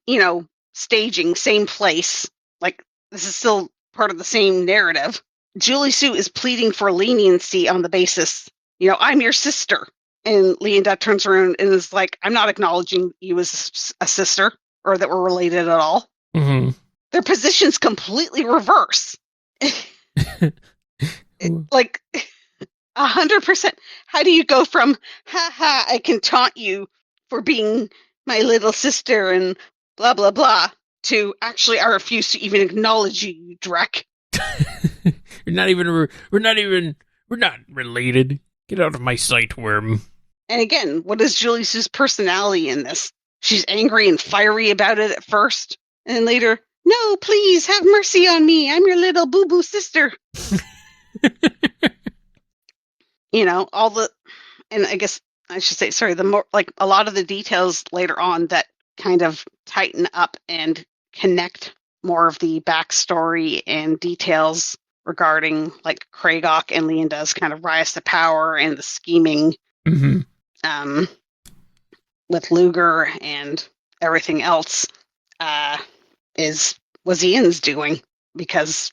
staging, same place, like, this is still part of the same narrative. Julie Sue is pleading for leniency on the basis, I'm your sister. And Leanda turns around and is like, I'm not acknowledging you as a sister or that we're related at all. Mm-hmm. Their positions completely reverse. Like, 100%. How do you go from, I can taunt you for being my little sister and blah, blah, blah, to actually I refuse to even acknowledge you, you dreck. We're not related. Get out of my sight, worm. And again, what is Julie Sue's personality in this? She's angry and fiery about it at first, and then later, no, please have mercy on me. I'm your little boo-boo sister. And I guess I should say, sorry, the more, like, a lot of the details later on that kind of tighten up and connect more of the backstory and details regarding, like, Kragok and Leanda's kind of rise to power and the scheming with Luger and everything else was Ian's doing, because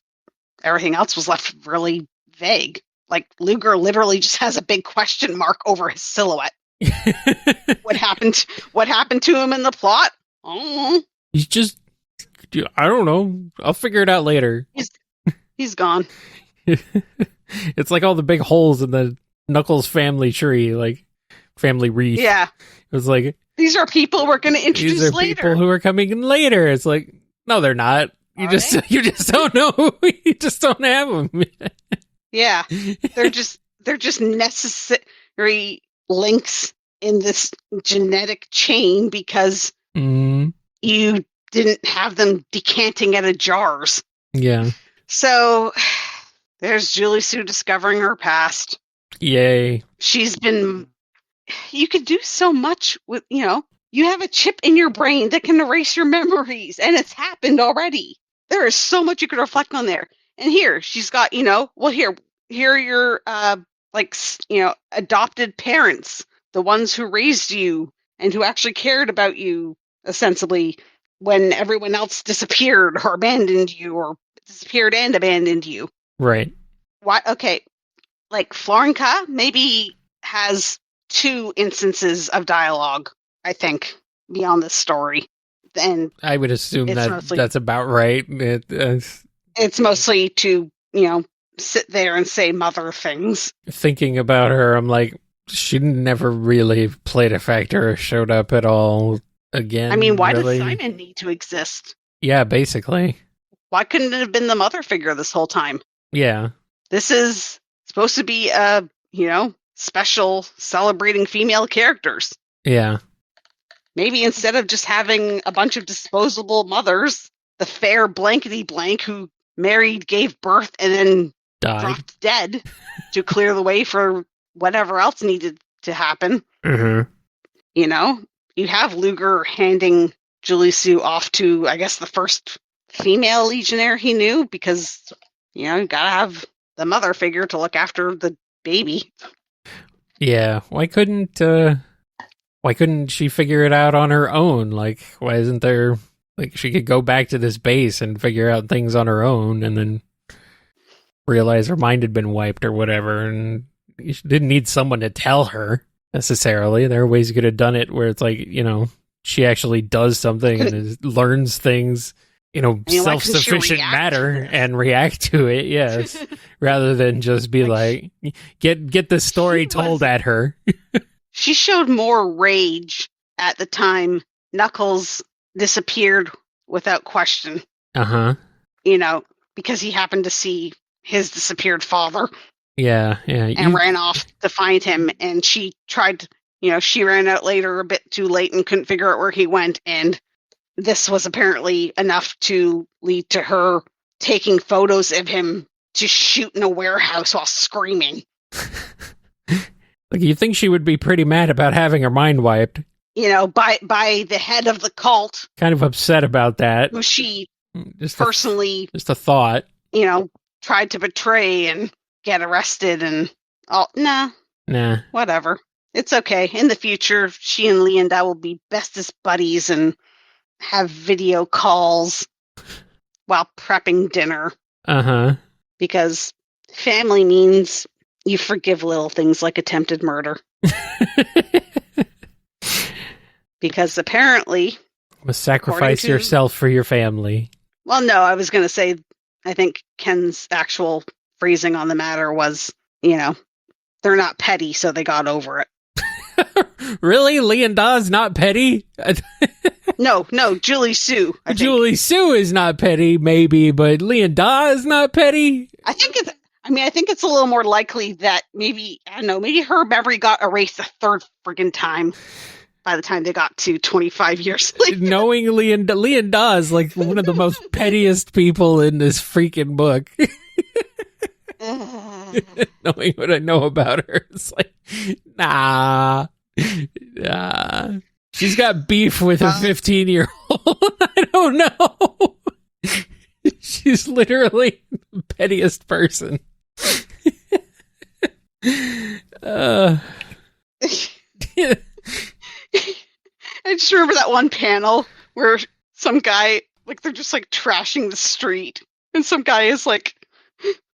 everything else was left really vague. Like, Luger literally just has a big question mark over his silhouette. What happened to him in the plot? I don't know. He's just, I don't know. I'll figure it out later. He's gone. It's like all the big holes in the Knuckles family tree, like family wreath. Yeah. It was like, these are people we're going to introduce these are later. People who are coming in later. It's like, no, they're not. You just don't know. You just don't have them. Yeah, they're just necessary links in this genetic chain because you didn't have them decanting out of jars. Yeah. So there's Julie Sue discovering her past. Yay. You could do so much with, you have a chip in your brain that can erase your memories, and it's happened already. There is so much you could reflect on there. And here, she's got, here are your, adopted parents, the ones who raised you and who actually cared about you, ostensibly, when everyone else disappeared or abandoned you, or disappeared and abandoned you. Right. Why? Okay. Like Florinka maybe has 2 instances of dialogue, I think, beyond this story. And I would assume that's about right. It's mostly to, sit there and say mother things. Thinking about her, I'm like, she never really played a factor or showed up at all again. I mean, why really? does Simon need to exist? Yeah, basically. Why couldn't it have been the mother figure this whole time? Yeah. This is supposed to be a, special celebrating female characters. Yeah. Maybe instead of just having a bunch of disposable mothers, the fair blankety blank who married, gave birth, and then dropped dead to clear the way for whatever else needed to happen. Mm-hmm. You have Luger handing Julie Sue off to, I guess, the first female legionnaire he knew, because, you gotta have the mother figure to look after the baby. Yeah. Why couldn't she figure it out on her own? Like, why isn't there, like, she could go back to this base and figure out things on her own and then realize her mind had been wiped or whatever, and she didn't need someone to tell her necessarily. There are ways you could have done it where it's like, she actually does something and learns things, self-sufficient matter and react to it, yes, rather than just be like get the story told at her. She showed more rage at the time Knuckles disappeared without question. Uh-huh. Because he happened to see his disappeared father. Yeah. And ran off to find him, and she tried, she ran out later a bit too late and couldn't figure out where he went, and this was apparently enough to lead to her taking photos of him to shoot in a warehouse while screaming. Like, you think she would be pretty mad about having her mind wiped. By the head of the cult. Kind of upset about that. Who she just a thought. Tried to betray and get arrested and all. Nah. Whatever. It's okay. In the future, she and Leonda will be bestest buddies and have video calls while prepping dinner. Uh-huh. Because family means you forgive little things like attempted murder. Because apparently... You must sacrifice yourself for your family. Well, no, I was going to say, I think Ken's actual phrasing on the matter was, they're not petty, so they got over it. Really? Leonda's not petty? No, Julie Sue. Julie Sue is not petty, maybe, but Leonda is not petty? I think it's a little more likely that maybe her memory got erased a third friggin' time by the time they got to 25 years later. Knowing Leonda is like one of the most pettiest people in this freaking book. Knowing what I know about her, it's like, nah. She's got beef with a 15-year-old. I don't know. She's literally the pettiest person. I just remember that one panel where some guy, like, they're just like trashing the street, and some guy is like,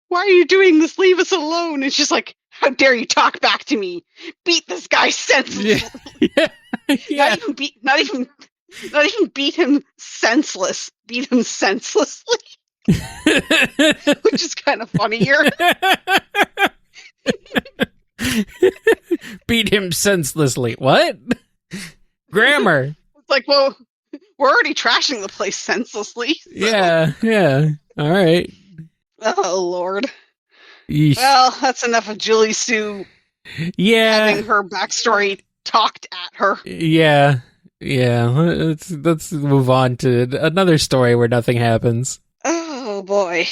"Why are you doing this? Leave us alone." And she's like, "How dare you talk back to me? Beat this guy senseless." Yeah. Not even beat him senseless. Beat him senselessly. Which is kind of funnier. Beat him senselessly. What? Grammar. It's like, well, we're already trashing the place senselessly. So. Yeah. All right. Oh, Lord. Yeesh. Well, that's enough of Julie Sue having her backstory talked at her. Yeah. Let's move on to another story where nothing happens. Oh, boy.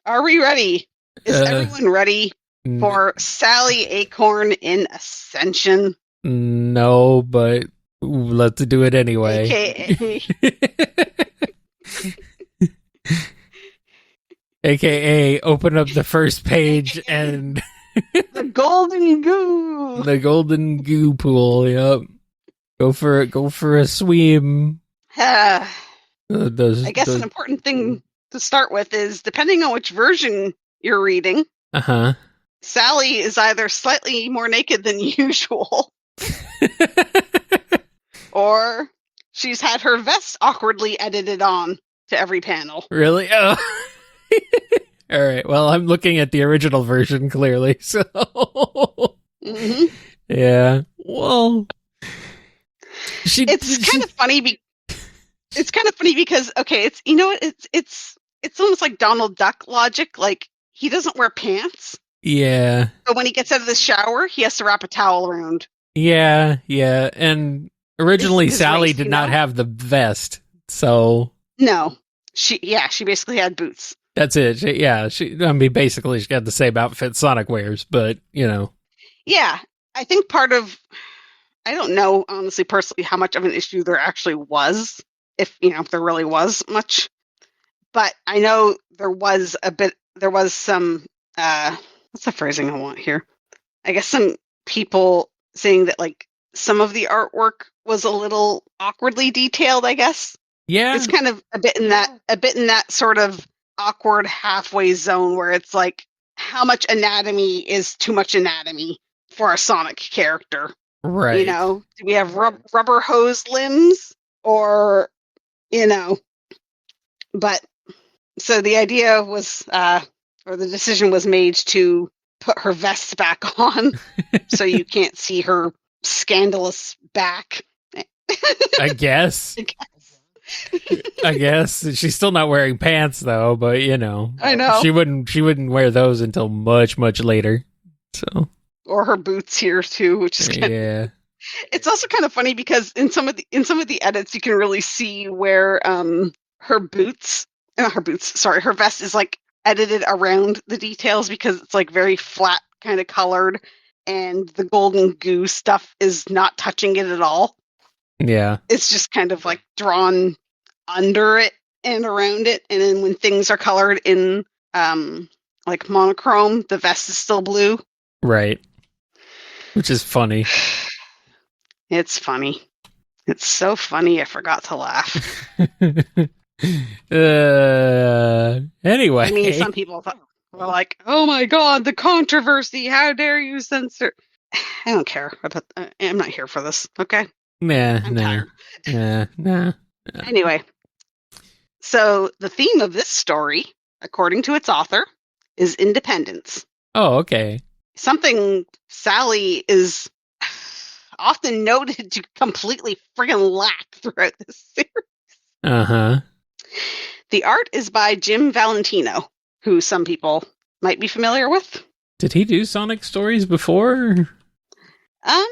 Are we ready? Is everyone ready for Sally Acorn in Ascension. No, but let's do it anyway. AKA open up the first page and the golden goo. The golden goo pool, yep. Go for a swim. I guess an important thing to start with is, depending on which version you're reading, Sally is either slightly more naked than usual, or she's had her vest awkwardly edited on to every panel. Really? Oh. All right. Well, I'm looking at the original version clearly, so yeah. Well, it's kind of funny. It's kind of funny because it's it's almost like Donald Duck logic. Like, he doesn't wear pants. Yeah. But when he gets out of the shower, he has to wrap a towel around. Yeah. And originally, Sally did not have the vest, so no. She basically had boots. That's it. She basically she got the same outfit Sonic wears, but Yeah, I think I don't know, honestly, personally, how much of an issue there actually was, if there really was much. But I know there was some, what's the phrasing I want here? I guess some people saying that, like, some of the artwork was a little awkwardly detailed, I guess. Yeah. It's kind of a bit in that sort of awkward halfway zone where it's like, how much anatomy is too much anatomy for a Sonic character? Right. Do we have rubber hose limbs, or but so the idea was, or the decision was made to put her vest back on so you can't see her scandalous back. I guess she's still not wearing pants though, but I know she wouldn't wear those until much later. So, or her boots here too, which is It's also kind of funny because in some of the edits you can really see where her vest is like edited around the details because it's like very flat kind of colored, and the golden goo stuff is not touching it at all. Yeah. It's just kind of like drawn under it and around it. And then when things are colored in like monochrome, the vest is still blue. Right. Which is funny. It's funny. It's so funny I forgot to laugh. Anyway. I mean, some people were like, oh my god, the controversy, how dare you censor. I don't care. I'm not here for this, okay? Nah. Anyway, so the theme of this story, according to its author, is independence. Oh, okay. Something Sally is often noted to completely friggin' lack throughout this series. The art is by Jim Valentino, who some people might be familiar with. Did he do Sonic stories before? I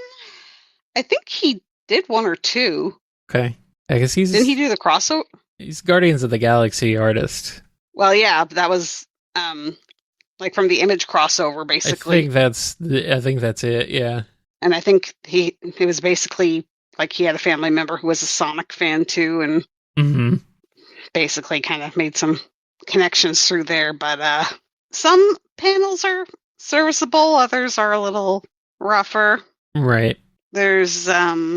think he did one or two. Okay. I guess Didn't he do the crossover? He's Guardians of the Galaxy artist. Well, yeah, that was like from the Image crossover, basically. I think that's it, yeah. And I think he was basically like he had a family member who was a Sonic fan too, and basically kind of made some connections through there. But some panels are serviceable, others are a little rougher. Right. There's at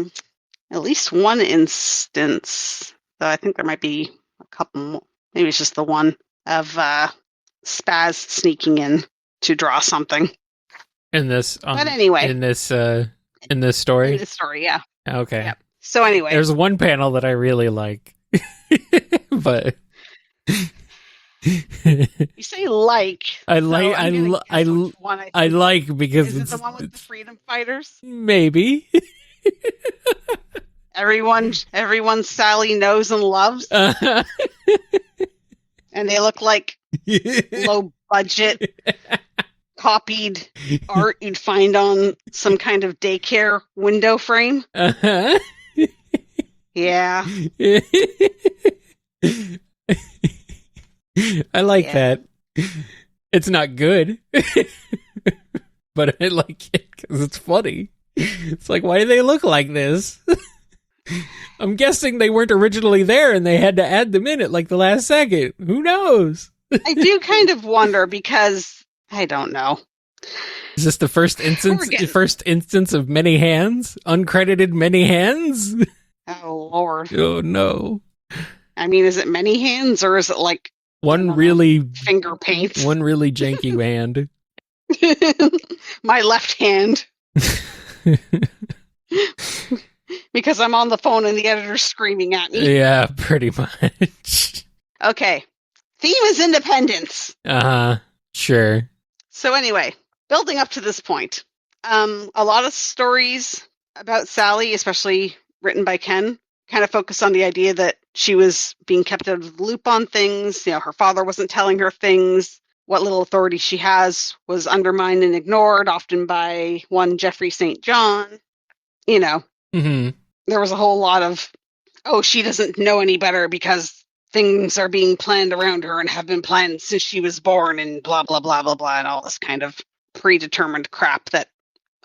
least one instance, though I think there might be a couple more. Maybe it's just the one of Spaz sneaking in to draw something. In this, but anyway, in this story. In this story, yeah. Okay. Yep. So anyway, there's one panel that I really like, but you say like. I like because is it the one with the freedom fighters? Maybe. Everyone Sally knows and loves, and they look like low budget copied art you'd find on some kind of daycare window frame. Yeah. I like that. It's not good. but I like it because it's funny. It's like, why do they look like this? I'm guessing they weren't originally there and they had to add them in at like the last second. Who knows? I do kind of wonder because I don't know. Is this the first instance of many hands? Uncredited many hands? Oh, Lord. Oh, no. I mean, is it many hands or is it like one really finger paint? One really janky hand. My left hand. Because I'm on the phone and the editor's screaming at me. Yeah, pretty much. Okay. Theme is independence. Uh-huh. Sure. So anyway, building up to this point, a lot of stories about Sally, especially written by Ken, kind of focus on the idea that she was being kept out of the loop on things. You know, her father wasn't telling her things. What little authority she has was undermined and ignored, often by one Jeffrey St. John. You know, there was a whole lot of, oh, she doesn't know any better because things are being planned around her and have been planned since she was born and blah, blah, blah, blah, blah, and all this kind of predetermined crap that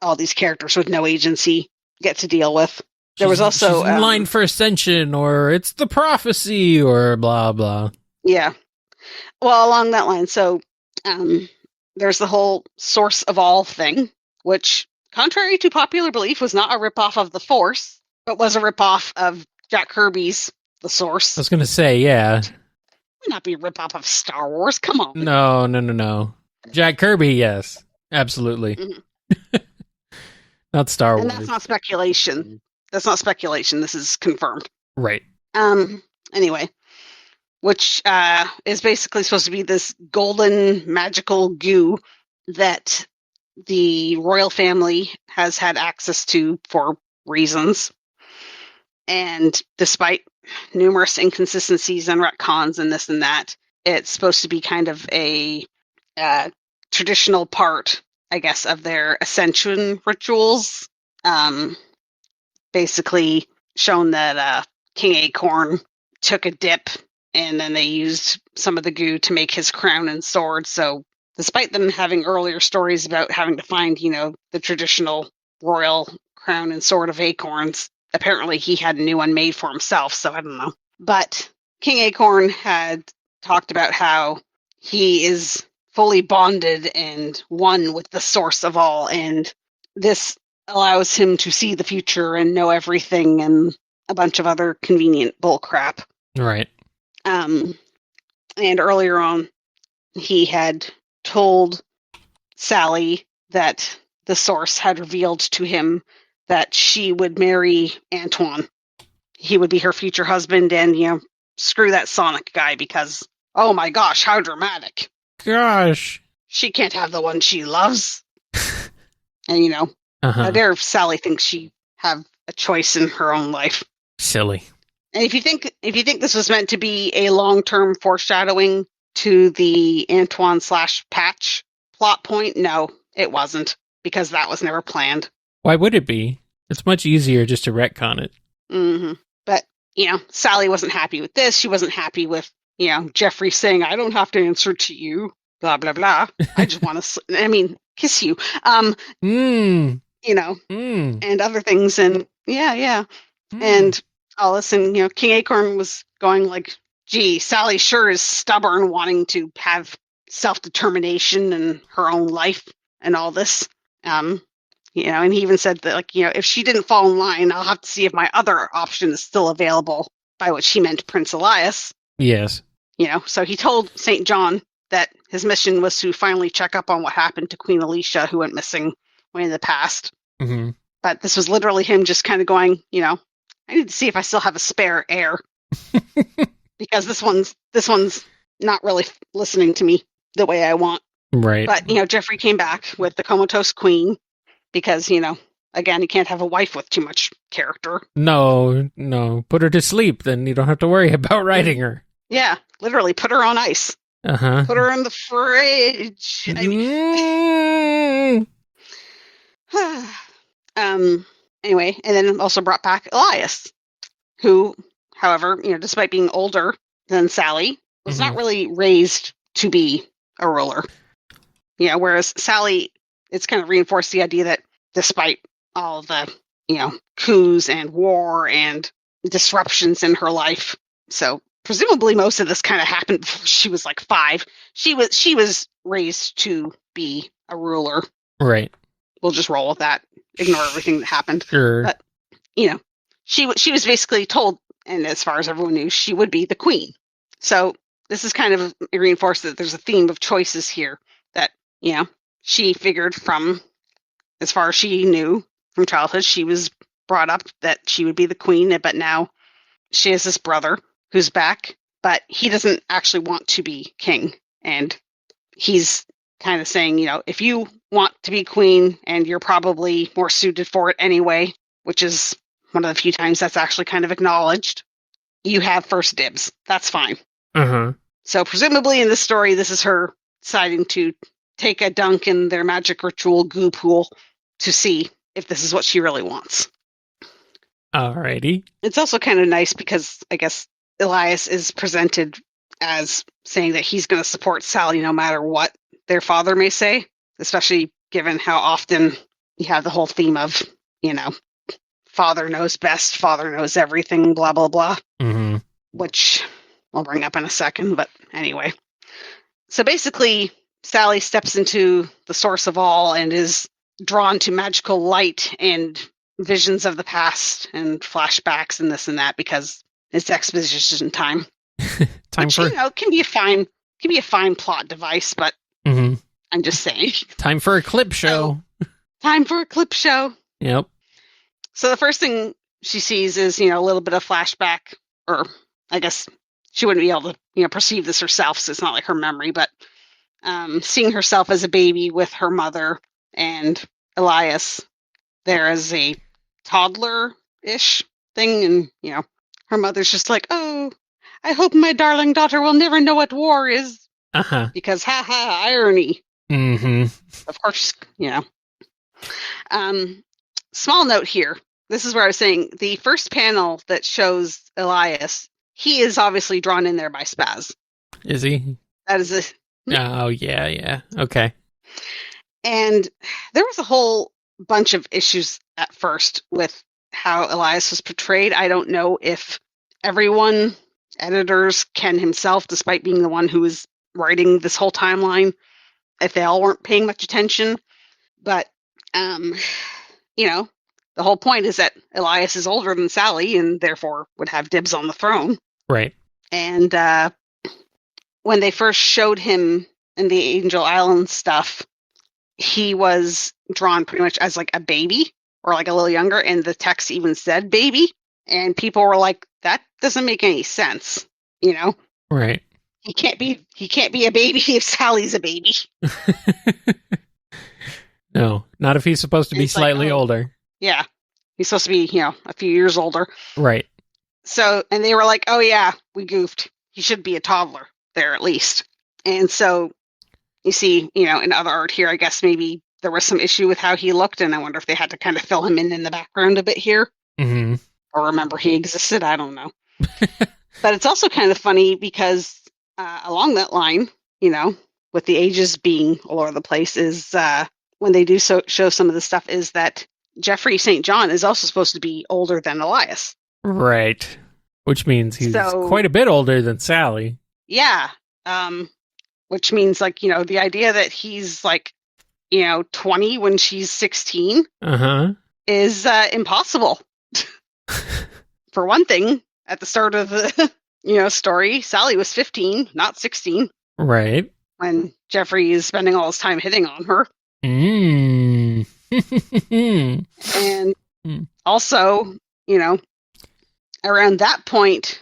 all these characters with no agency get to deal with. There was also she's in line for ascension, or it's the prophecy, or blah blah. Yeah, well, along that line. So there's the whole source of all thing, which, contrary to popular belief, was not a ripoff of the Force, but was a ripoff of Jack Kirby's The Source. I was going to say, yeah, Would not be a ripoff of Star Wars. Come on. No. Jack Kirby, yes, absolutely. Mm-hmm. Not Star Wars. And that's not speculation. That's not speculation. This is confirmed. Right. Anyway, which is basically supposed to be this golden magical goo that the royal family has had access to for reasons. And despite numerous inconsistencies and retcons and this and that, it's supposed to be kind of a traditional part, I guess, of their ascension rituals. Basically shown that King Acorn took a dip and then they used some of the goo to make his crown and sword. So despite them having earlier stories about having to find, you know, the traditional royal crown and sword of acorns, apparently he had a new one made for himself. So I don't know. But King Acorn had talked about how he is fully bonded and one with the source of all. And this allows him to see the future and know everything and a bunch of other convenient bull crap. Right. And earlier on, he had told Sally that the source had revealed to him that she would marry Antoine. He would be her future husband, and, you know, screw that Sonic guy because, oh my gosh, how dramatic. Gosh. She can't have the one she loves. And, you know, how dare Sally thinks she have a choice in her own life. Silly. And if you think this was meant to be a long-term foreshadowing to the Antoine/Patch plot point, no, it wasn't, because that was never planned. Why would it be? It's much easier just to retcon it. Mm-hmm. But, you know, Sally wasn't happy with this. She wasn't happy with, you know, Jeffrey saying, I don't have to answer to you, blah, blah, blah. I just want to, kiss you. You know, and other things. And yeah. And all this, and, you know, King Acorn was going like, gee, Sally sure is stubborn, wanting to have self-determination and her own life and all this. You know, and he even said that, like, you know, if she didn't fall in line, I'll have to see if my other option is still available, by which he meant Prince Elias. Yes. You know, so he told St. John that his mission was to finally check up on what happened to Queen Alicia, who went missing way in the past. Mm-hmm. But this was literally him just kind of going, you know, I need to see if I still have a spare heir. Because this one's not really listening to me the way I want. Right. But, you know, Jeffrey came back with the comatose queen because, you know, again, you can't have a wife with too much character. No. Put her to sleep, then you don't have to worry about writing her. Yeah, literally, put her on ice. Uh-huh. Put her in the fridge. Anyway, and then also brought back Elias, who, however, you know, despite being older than Sally, was not really raised to be a ruler. You know, whereas Sally it's kind of reinforced the idea that despite all the, coups and war and disruptions in her life, so presumably most of this kind of happened before she was like 5. She was raised to be a ruler. Right. We'll just roll with that. Ignore everything that happened. Sure. But, she was basically told, and as far as everyone knew, she would be the queen. So this is kind of reinforced that there's a theme of choices here that, she figured from, as far as she knew from childhood, she was brought up that she would be the queen, but now she has this brother who's back, but he doesn't actually want to be king. And he's kind of saying, if you want to be queen and you're probably more suited for it anyway, which is one of the few times that's actually kind of acknowledged, you have first dibs. That's fine. Uh-huh. So presumably in this story, this is her deciding to take a dunk in their magic ritual goo pool to see if this is what she really wants. Alrighty. It's also kind of nice because I guess Elias is presented as saying that he's going to support Sally no matter what their father may say, especially given how often you have the whole theme of, father knows best, father knows everything, blah, blah, blah, which I'll bring up in a second. But anyway, so basically Sally steps into the source of all and is drawn to magical light and visions of the past and flashbacks and this and that because it's exposition time. Which, can be a fine plot device, but I'm just saying. Time for a clip show. Yep. So the first thing she sees is, a little bit of flashback, or I guess she wouldn't be able to, perceive this herself, so it's not like her memory, but seeing herself as a baby with her mother and Elias there as a toddler-ish thing, and, her mother's just like, oh, I hope my darling daughter will never know what war is. Uh-huh. Because, irony. Mm-hmm. Of course, small note here. This is where I was saying the first panel that shows Elias, he is obviously drawn in there by Spaz. Is he? That is a... Oh, yeah. Okay. And there was a whole bunch of issues at first with how Elias was portrayed. I don't know if everyone, editors, Ken himself, despite being the one who was writing this whole timeline, if they all weren't paying much attention. But, the whole point is that Elias is older than Sally and therefore would have dibs on the throne. Right. And when they first showed him in the Angel Island stuff, he was drawn pretty much as like a baby or like a little younger, and the text even said baby, and people were like, that doesn't make any sense, Right. He can't be a baby if Sally's a baby. No, not if he's supposed to be slightly older. Yeah. He's supposed to be, a few years older. Right. So, and they were like, oh yeah, we goofed. He should be a toddler there at least. And so you see, in other art here, I guess maybe there was some issue with how he looked, and I wonder if they had to kind of fill him in the background a bit here. Mm-hmm. Or remember he existed, I don't know. But it's also kind of funny because along that line, with the ages being all over the place, is when they do show some of the stuff is that Jeffrey St. John is also supposed to be older than Elias. Right. Which means he's quite a bit older than Sally. Yeah. Which means, like, the idea that he's, like, 20 when she's 16 is impossible. For one thing, at the start of the, story, Sally was 15, not 16. Right. When Jeffrey is spending all his time hitting on her. And also, around that point,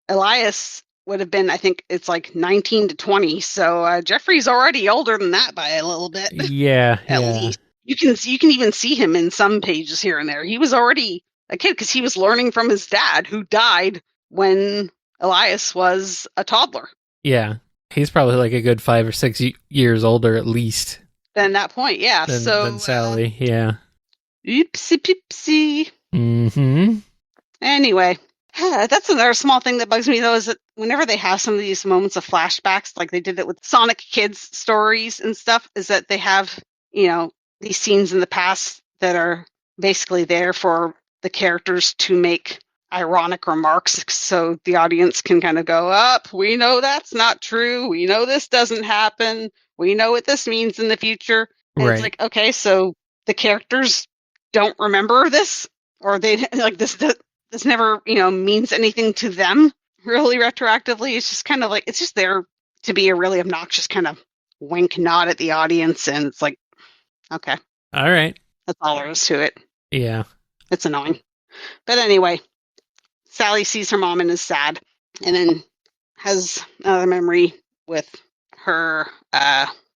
Elias would have been, I think it's like 19 to 20. So Jeffrey's already older than that by a little bit. Yeah. At least. You can even see him in some pages here and there. He was already a kid because he was learning from his dad, who died when Elias was a toddler. Yeah. He's probably like a good 5 or 6 years older at least. Than that point, yeah. Than Sally, yeah. Oopsie pipsy. Mm-hmm. Anyway, that's another small thing that bugs me, though, is that whenever they have some of these moments of flashbacks, like they did it with Sonic Kids stories and stuff, is that they have, these scenes in the past that are basically there for the characters to make ironic remarks so the audience can kind of go up. We know that's not true. We know this doesn't happen. We know what this means in the future. And It's like, okay, so the characters don't remember this, or they like this never, means anything to them really retroactively. It's just kind of like, it's just there to be a really obnoxious kind of wink nod at the audience. And it's like, okay. All right. That's all there is to it. Yeah. It's annoying. But anyway, Sally sees her mom and is sad, and then has another memory with her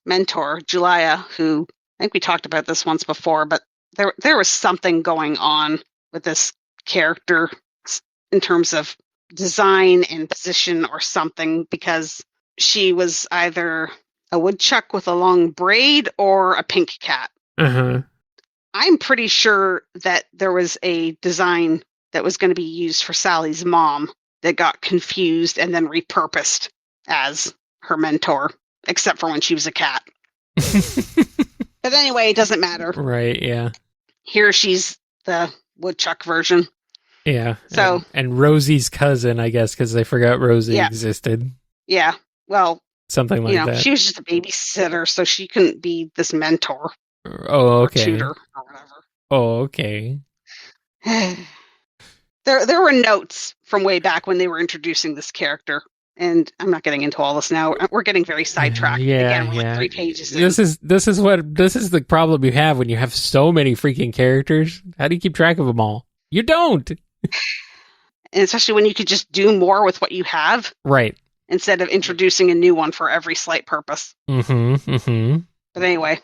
mentor, Aleah, who I think we talked about this once before, but there was something going on with this character in terms of design and position or something, because she was either a woodchuck with a long braid or a pink cat. Uh-huh. I'm pretty sure that there was a design that was going to be used for Sally's mom that got confused and then repurposed as her mentor, except for when she was a cat. But anyway, it doesn't matter. Right, yeah. Here she's the woodchuck version. Yeah. So and Rosie's cousin, I guess, because they forgot Rosie existed. Yeah. Well, something like that. She was just a babysitter, so she couldn't be this mentor. Oh, okay. Or tutor or whatever. Oh, okay. There were notes from way back when they were introducing this character, and I'm not getting into all this now. We're getting very sidetracked. Yeah, Again, we're like 3 pages in. This is the problem you have when you have so many freaking characters. How do you keep track of them all? You don't. And especially when you could just do more with what you have. Right. Instead of introducing a new one for every slight purpose. Mm-hmm. Mm-hmm. But anyway.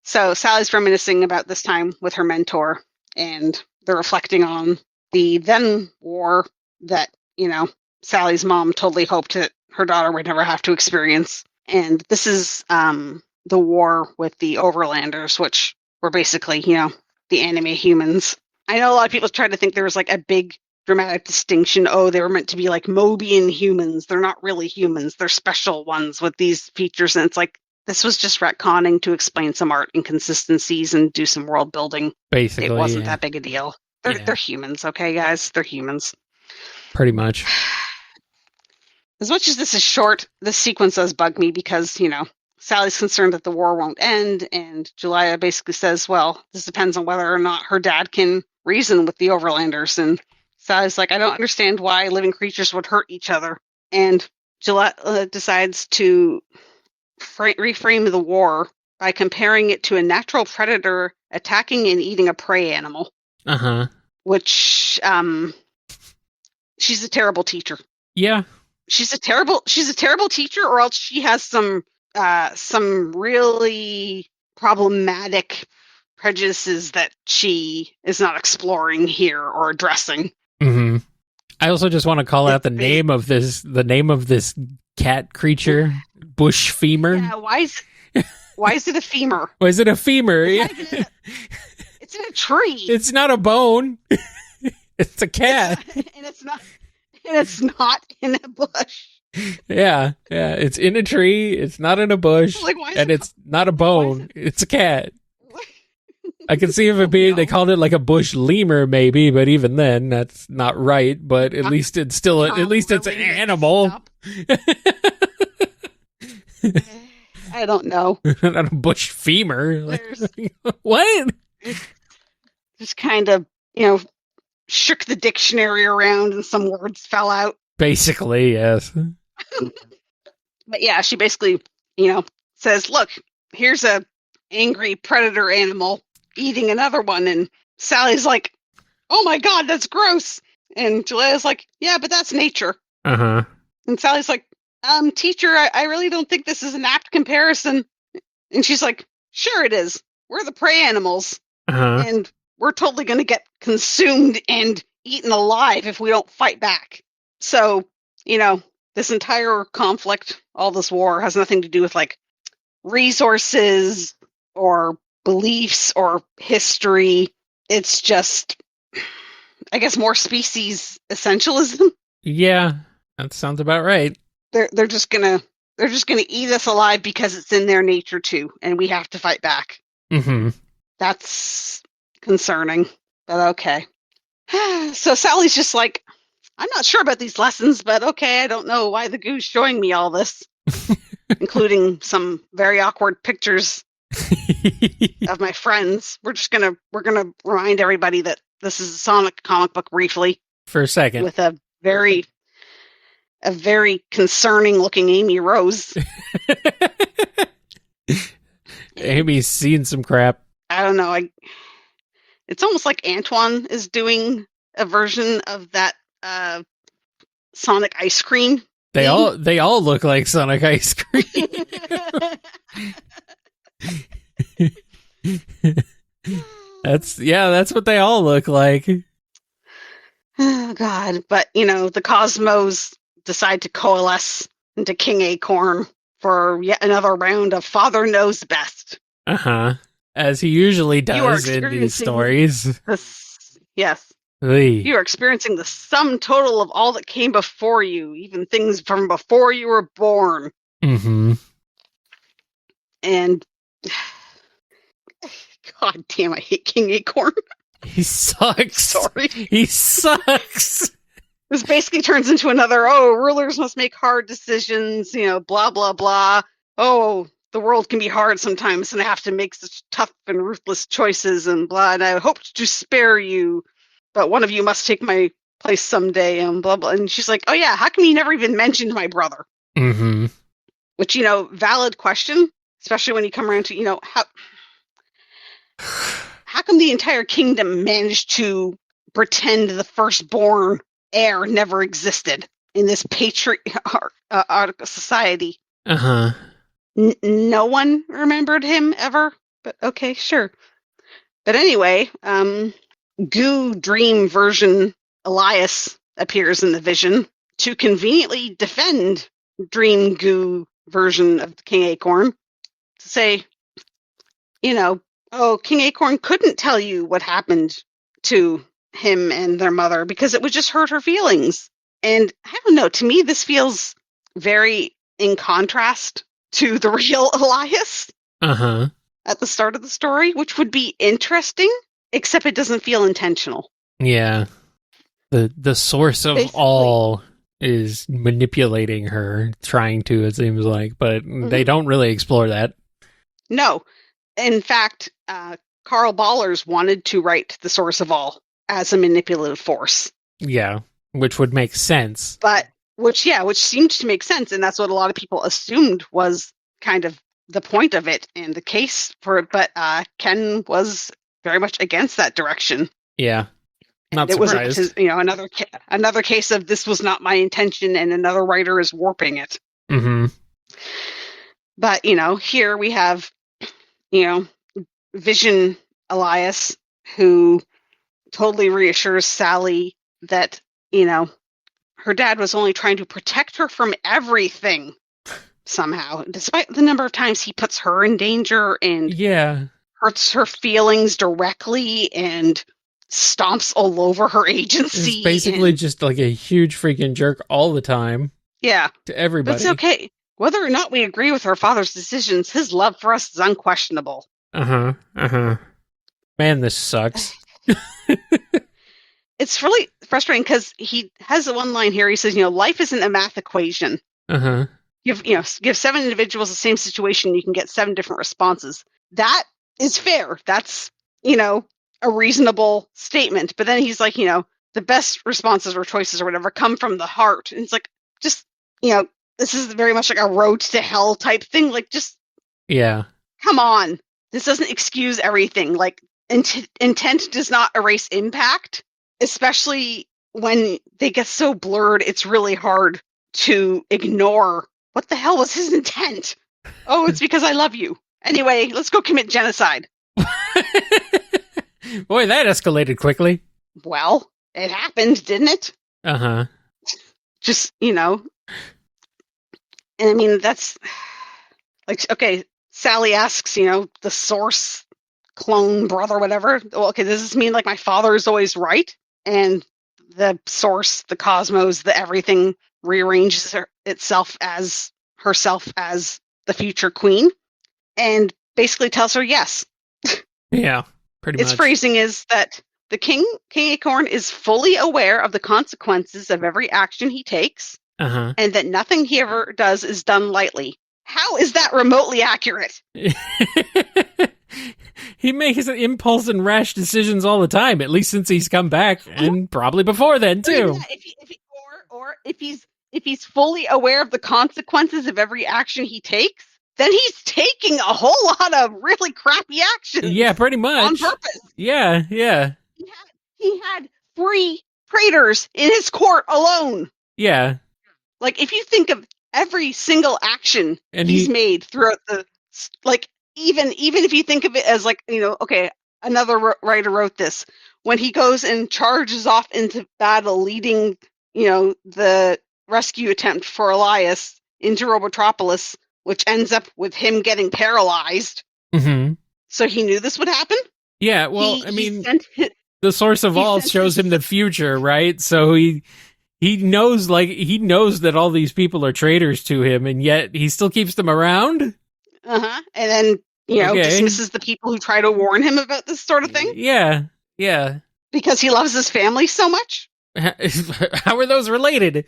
So Sally's reminiscing about this time with her mentor, and they're reflecting on the then war that, Sally's mom totally hoped that her daughter would never have to experience. And this is the war with the Overlanders, which were basically, the anime humans. I know a lot of people try to think there was like a big dramatic distinction. Oh, they were meant to be like Mobian humans. They're not really humans. They're special ones with these features. And it's like, this was just retconning to explain some art inconsistencies and do some world building. Basically, it wasn't that big a deal. They're humans, okay, guys? They're humans. Pretty much. As much as this is short, this sequence does bug me because, Sally's concerned that the war won't end, and Aleah basically says, well, this depends on whether or not her dad can reason with the Overlanders. And Sally's like, I don't understand why living creatures would hurt each other. And Aleah decides to reframe the war by comparing it to a natural predator attacking and eating a prey animal. Uh-huh. Which, she's a terrible teacher. Yeah. She's a terrible teacher, or else she has some really problematic prejudices that she is not exploring here or addressing. Mm-hmm. I also just want to call out the name of this cat creature, bush femur. Yeah, why is it a femur? Why is it a femur? It's in a tree. It's not a bone. It's a cat. It's not in a bush. Yeah. It's in a tree. It's not in a bush. Like, it's not a bone. It's a cat. I can see if it being they called it like a bush lemur, maybe, but even then, that's not right. But at least it's still it's an animal. I don't know. Not a bush femur. What? Just kind of, shook the dictionary around and some words fell out. Basically, yes. But yeah, she basically, says, look, here's a angry predator animal eating another one. And Sally's like, oh my God, that's gross. And Aleah's like, yeah, but that's nature. Uh-huh. And Sally's like, teacher, I really don't think this is an apt comparison. And she's like, sure it is. We're the prey animals. Uh-huh. And we're totally going to get consumed and eaten alive if we don't fight back. So, this entire conflict, all this war, has nothing to do with like resources or beliefs or history. It's just, I guess, more species essentialism. Yeah, that sounds about right. They're just gonna eat us alive because it's in their nature too, and we have to fight back. Mm-hmm. That's concerning, but okay. So Sally's just like, I'm not sure about these lessons, but okay, I don't know why the goo's showing me all this, including some very awkward pictures of my friends. We're gonna remind everybody that this is a Sonic comic book briefly for a second, with a very concerning looking Amy Rose. Amy's seen some crap. I don't know. It's almost like Antoine is doing a version of that Sonic ice cream. They all look like Sonic ice cream. That's what they all look like. Oh God. But the Cosmos decide to coalesce into King Acorn for yet another round of Father Knows Best. As he usually does in these stories. Yes. Oy. You are experiencing the sum total of all that came before you, even things from before you were born. Mm-hmm. And God damn, I hate King Acorn. He sucks. Sorry. He sucks. This basically turns into another, rulers must make hard decisions, blah, blah, blah. Oh, the world can be hard sometimes, and I have to make such tough and ruthless choices, and blah, and I hoped to spare you, but one of you must take my place someday, and blah, blah. And she's like, oh yeah, how come you never even mentioned my brother? Mm-hmm. Which, valid question, especially when you come around to, how come the entire kingdom managed to pretend the firstborn heir never existed in this patriarchal society? Uh-huh. No one remembered him ever, but okay, sure. But anyway, Goo Dream version Elias appears in the vision to conveniently defend Dream Goo version of King Acorn, to say, King Acorn couldn't tell you what happened to him and their mother because it would just hurt her feelings. And I don't know, to me this feels very in contrast to the real Elias at the start of the story, which would be interesting, except it doesn't feel intentional. Yeah. The source of basically all is manipulating her, trying to, it seems like, but they don't really explore that. No. In fact, Carl Ballers wanted to write the source of all as a manipulative force. Yeah, which would make sense. But which seemed to make sense, and that's what a lot of people assumed was kind of the point of it and the case for it. But Ken was very much against that direction. Yeah, not and surprised. It was another case of this was not my intention, and another writer is warping it. Mm-hmm. But here we have Vision Elias, who totally reassures Sally that her dad was only trying to protect her from everything somehow, despite the number of times he puts her in danger and hurts her feelings directly and stomps all over her agency. It's basically just like a huge freaking jerk all the time. Yeah. To everybody. But it's okay. Whether or not we agree with her father's decisions, his love for us is unquestionable. Man, this sucks. It's really frustrating because he has one line here. He says, life isn't a math equation. Give 7 individuals the same situation, you can get 7 different responses. That is fair. That's, a reasonable statement. But then he's like, the best responses or choices or whatever come from the heart. And it's like, just, this is very much like a road to hell type thing. Like, just, come on. This doesn't excuse everything. Like, intent does not erase impact, especially when they get so blurred. It's really hard to ignore what the hell was his intent. Oh, it's because I love you. Anyway, let's go commit genocide. Boy, that escalated quickly. Well, it happened, didn't it? Just, and I mean, that's like, okay, Sally asks, the source, clone, brother, whatever. Well, okay, does this mean like my father is always right? And the source, the cosmos, the everything rearranges herself as the future queen and basically tells her yes. Yeah, pretty Its much. phrasing is that the King Acorn is fully aware of the consequences of every action he takes, Uh-huh. and that nothing he ever does is done lightly. How is that remotely accurate? He makes impulse and rash decisions all the time, at least since he's come back, and probably before then, too. Or if he's fully aware of the consequences of every action he takes, then he's taking a whole lot of really crappy actions. Yeah, pretty much. On purpose. Yeah. He had 3 traitors in his court alone. Yeah. Like, if you think of every single action he's made throughout the, like, even if you think of it as, like, okay, another writer wrote this, when he goes and charges off into battle, leading, the rescue attempt for Elias into Robotropolis, which ends up with him getting paralyzed. Mm-hmm. So he knew this would happen? Yeah, well, the source of all shows him the future, right? So he knows that all these people are traitors to him, and yet he still keeps them around? Uh-huh. And then, dismisses the people who try to warn him about this sort of thing? Yeah. Because he loves his family so much? How are those related?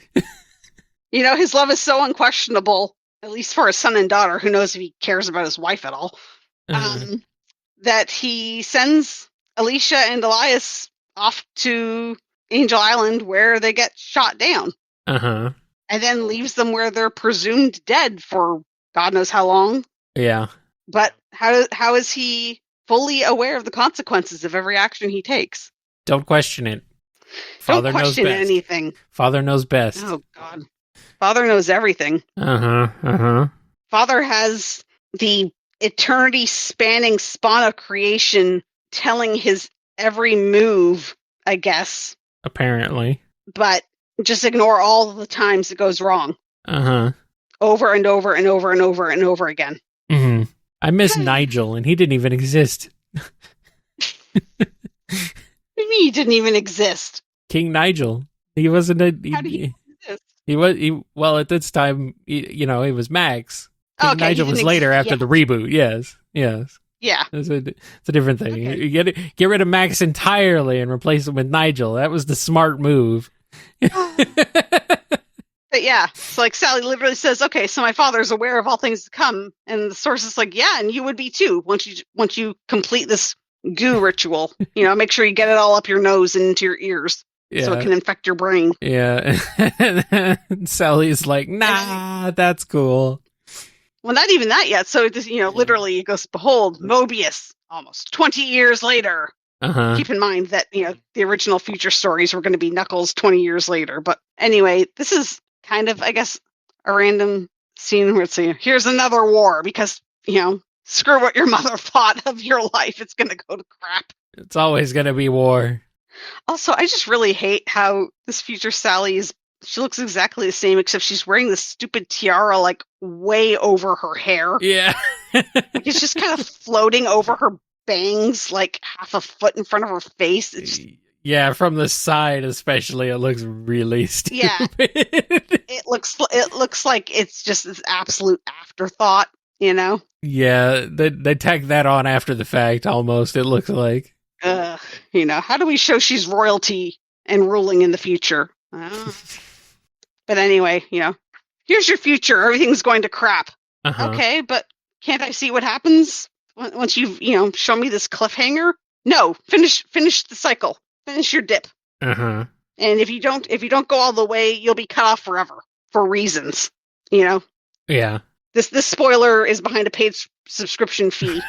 His love is so unquestionable, at least for his son and daughter, who knows if he cares about his wife at all, that he sends Alicia and Elias off to Angel Island, where they get shot down. Uh-huh. And then leaves them where they're presumed dead for God knows how long. Yeah. But how is he fully aware of the consequences of every action he takes? Don't question it. Father Don't question knows best. anything. Father knows best. Oh, God. Father knows everything. Father has the eternity-spanning spawn of creation telling his every move, I guess. Apparently. But just ignore all the times it goes wrong. Uh-huh. Over and over and over and over and over again. Mm-hmm. I miss Nigel, and he didn't even exist. What do you mean he didn't even exist? King Nigel. He wasn't a... How did he exist? Well, at this time, he was Max. King Nigel was later after the reboot. Yes. Yeah. It's a different thing. Okay. You get rid of Max entirely and replace him with Nigel. That was the smart move. But yeah, it's like Sally literally says, okay, so my father's aware of all things to come. And the source is like, yeah, and you would be too, once you complete this goo ritual. Make sure you get it all up your nose and into your ears. Yeah. So it can infect your brain. Yeah. Sally's like, nah, that's cool. Well, not even that yet. So, literally it goes, behold, Mobius, almost 20 years later. Uh-huh. Keep in mind that, the original future stories were going to be Knuckles 20 years later. But anyway, this is kind of, I guess, a random scene where it's, here's another war because, screw what your mother thought of your life. It's going to go to crap. It's always going to be war. Also, I just really hate how this future Sally she looks exactly the same, except she's wearing this stupid tiara, like, way over her hair. Yeah. It's just kind of floating over her bangs, like, half a foot in front of her face. Yeah, from the side especially, it looks really stupid. Yeah. It looks like it's just this absolute afterthought, Yeah, they tack that on after the fact, almost, it looks like. How do we show she's royalty and ruling in the future? But anyway, here's your future. Everything's going to crap. Uh-huh. Okay, but can't I see what happens once you've, shown me this cliffhanger? No, finish the cycle. Finish your dip. Uh-huh. And if you don't go all the way, you'll be cut off forever for reasons, Yeah. This spoiler is behind a paid subscription fee.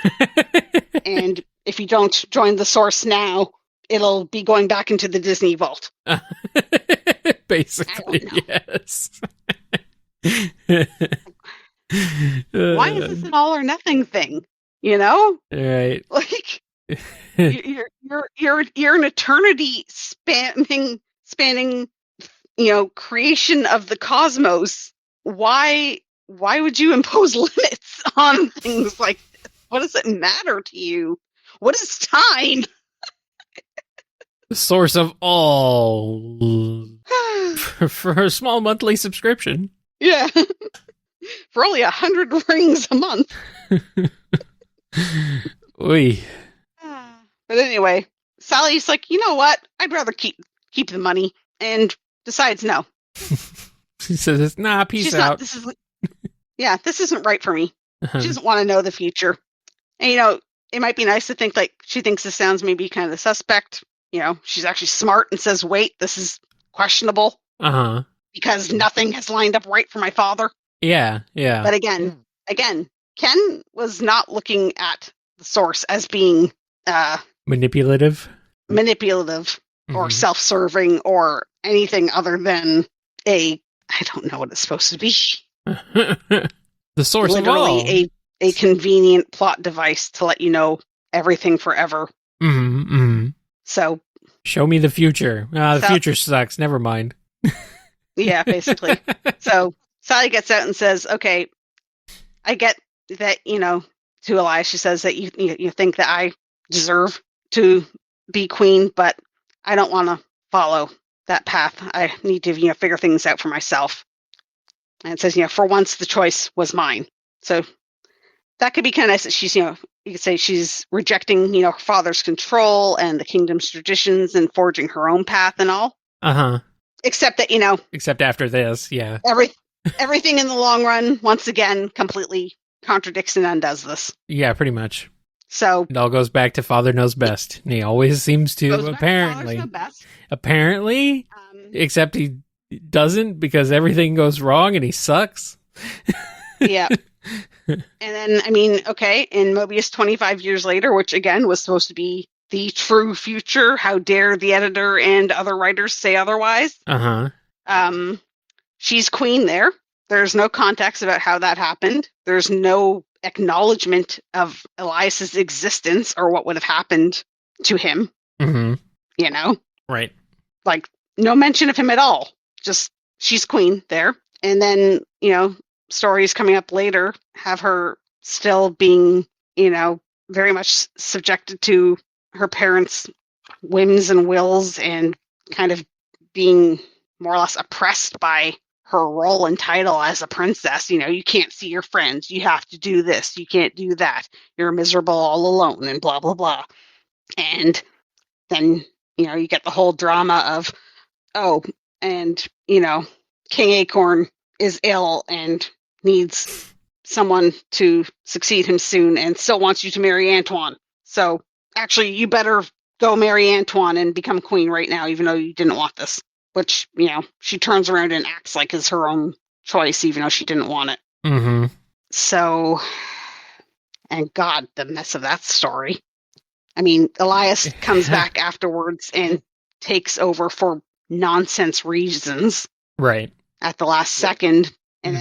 And if you don't join the source now, it'll be going back into the Disney vault. Basically, yes. Why is this an all or nothing thing? Right. Like you're an eternity spanning creation of the cosmos. Why would you impose limits on things like this? What does it matter to you? What is time? The source of all for a small monthly subscription. Yeah. For only 100 rings a month. Oy. But anyway, Sally's like, you know what? I'd rather keep the money, and decides no. She says, nah, peace out. This isn't right for me. She doesn't want to know the future. And, it might be nice to think like she thinks this sounds maybe kind of suspect. She's actually smart and says, wait, this is questionable. Because nothing has lined up right for my father. Yeah. But again, Ken was not looking at the source as being manipulative or self-serving or anything other than I don't know what it's supposed to be. The source literally of all. A convenient plot device to let you know everything forever. So show me the future. The future sucks. Never mind. Yeah, basically. So Sally gets out and says, okay, I get that, to Aleah, she says that you think that I deserve to be queen, but I don't want to follow that path. I need to, figure things out for myself. And it says, for once the choice was mine. So that could be kind of nice that she's, you could say she's rejecting, her father's control and the kingdom's traditions and forging her own path and all. Except that, Except after this, yeah. Everything in the long run, once again, completely contradicts and undoes this. Yeah, pretty much. So it all goes back to Father Knows Best. And he always seems to, apparently. Apparently, except he doesn't because everything goes wrong and he sucks. Yeah. And then, in Mobius 25 years later, which again was supposed to be the true future, how dare the editor and other writers say otherwise? She's queen there. There's no context about how that happened. There's no acknowledgement of Elias's existence or what would have happened to him. Right. Like, no mention of him at all. Just, she's queen there. And then, stories coming up later have her still being, very much subjected to her parents' whims and wills and kind of being more or less oppressed by her role and title as a princess. You can't see your friends. You have to do this. You can't do that. You're miserable all alone and blah, blah, blah. And then, you get the whole drama of, King Acorn is ill and needs someone to succeed him soon and still wants you to marry Antoine. So actually, you better go marry Antoine and become queen right now, even though you didn't want this. Which, she turns around and acts like is her own choice, even though she didn't want it. So, and God, the mess of that story. Elias comes back afterwards and takes over for nonsense reasons. Right. At the last second. And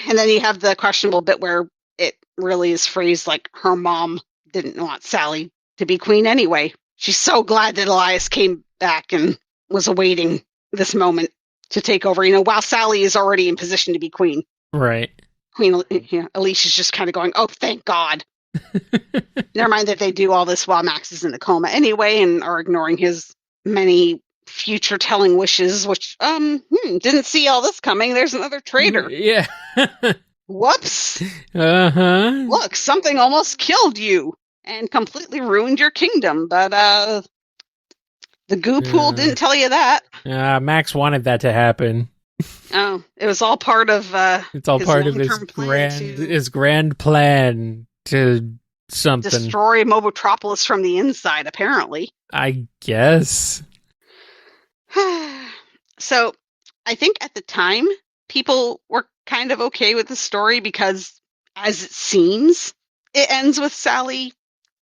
then you have the questionable bit where it really is phrased like her mom didn't want Sally to be queen anyway. She's so glad that Elias came back and was awaiting this moment to take over, while Sally is already in position to be queen. Right. Queen Alicia's just kind of going, oh, thank God. Never mind that they do all this while Max is in a coma anyway and are ignoring his many future telling wishes, which didn't see all this coming. There's another traitor. Yeah. Whoops. Look, something almost killed you and completely ruined your kingdom, but the goo pool didn't tell you that. Max wanted that to happen. Oh, it was all part of it's all part of his grand plan to something. Destroy Mobotropolis from the inside, apparently. I guess. So, I think at the time, people were kind of okay with the story because, as it seems, it ends with Sally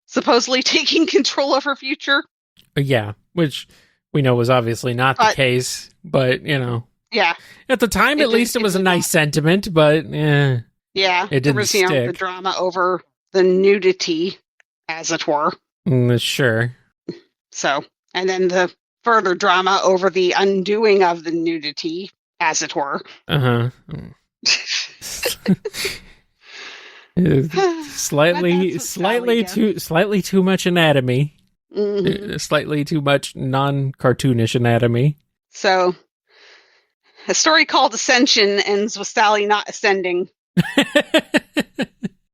supposedly taking control of her future. Yeah, which we know was obviously not the case, but, Yeah. At the time, at least, it was a nice sentiment, but, yeah, it didn't stick. The drama over the nudity, as it were. Sure. So, and then the further drama over the undoing of the nudity, as it were. Slightly too much anatomy. Slightly too much non-cartoonish anatomy. So, a story called Ascension ends with Sally not ascending.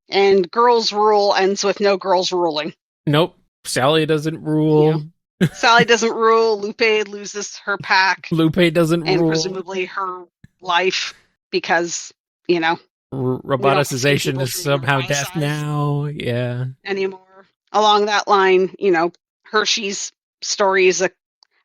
And Girls Rule ends with no girls ruling. Nope. Sally doesn't rule. Sally doesn't rule. Lupe loses her pack. Lupe doesn't and rule. And presumably her life because, roboticization is somehow death now. Yeah. Anymore. Along that line, Hershey's story is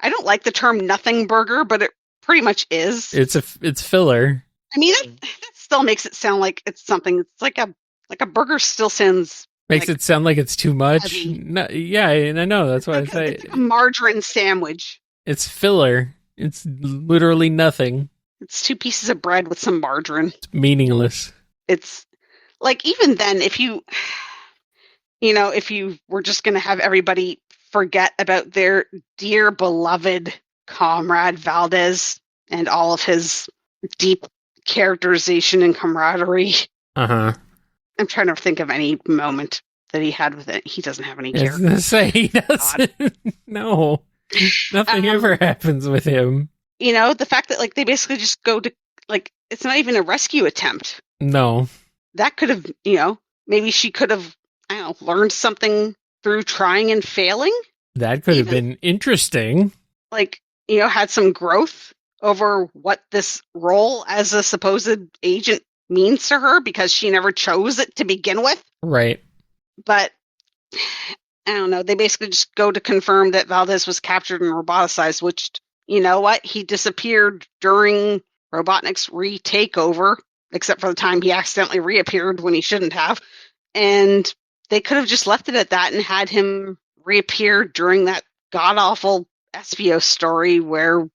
I don't like the term nothing burger, but it pretty much is. It's filler. I mean, that still makes it sound like it's something. It's like a burger still sounds... Makes it sound like it's too much. No, yeah, and I know. That's why I say... It's like a margarine sandwich. It's filler. It's literally nothing. It's 2 pieces of bread with some margarine. It's meaningless. It's like, even then, if you were just going to have everybody forget about their dear beloved comrade Valdez and all of his deep characterization and camaraderie. Uh-huh. I'm trying to think of any moment that he had with it. He doesn't have any character. I was going to say, he doesn't. No. Nothing ever happens with him. The fact that, they basically just go to, it's not even a rescue attempt. No. That could have, maybe she could have, learned something through trying and failing. That could have been interesting. Had some growth over what this role as a supposed agent means to her because she never chose it to begin with. Right. But I don't know. They basically just go to confirm that Valdez was captured and roboticized, which, you know what? He disappeared during Robotnik's re-takeover, except for the time he accidentally reappeared when he shouldn't have. And they could have just left it at that and had him reappear during that god-awful Espio story where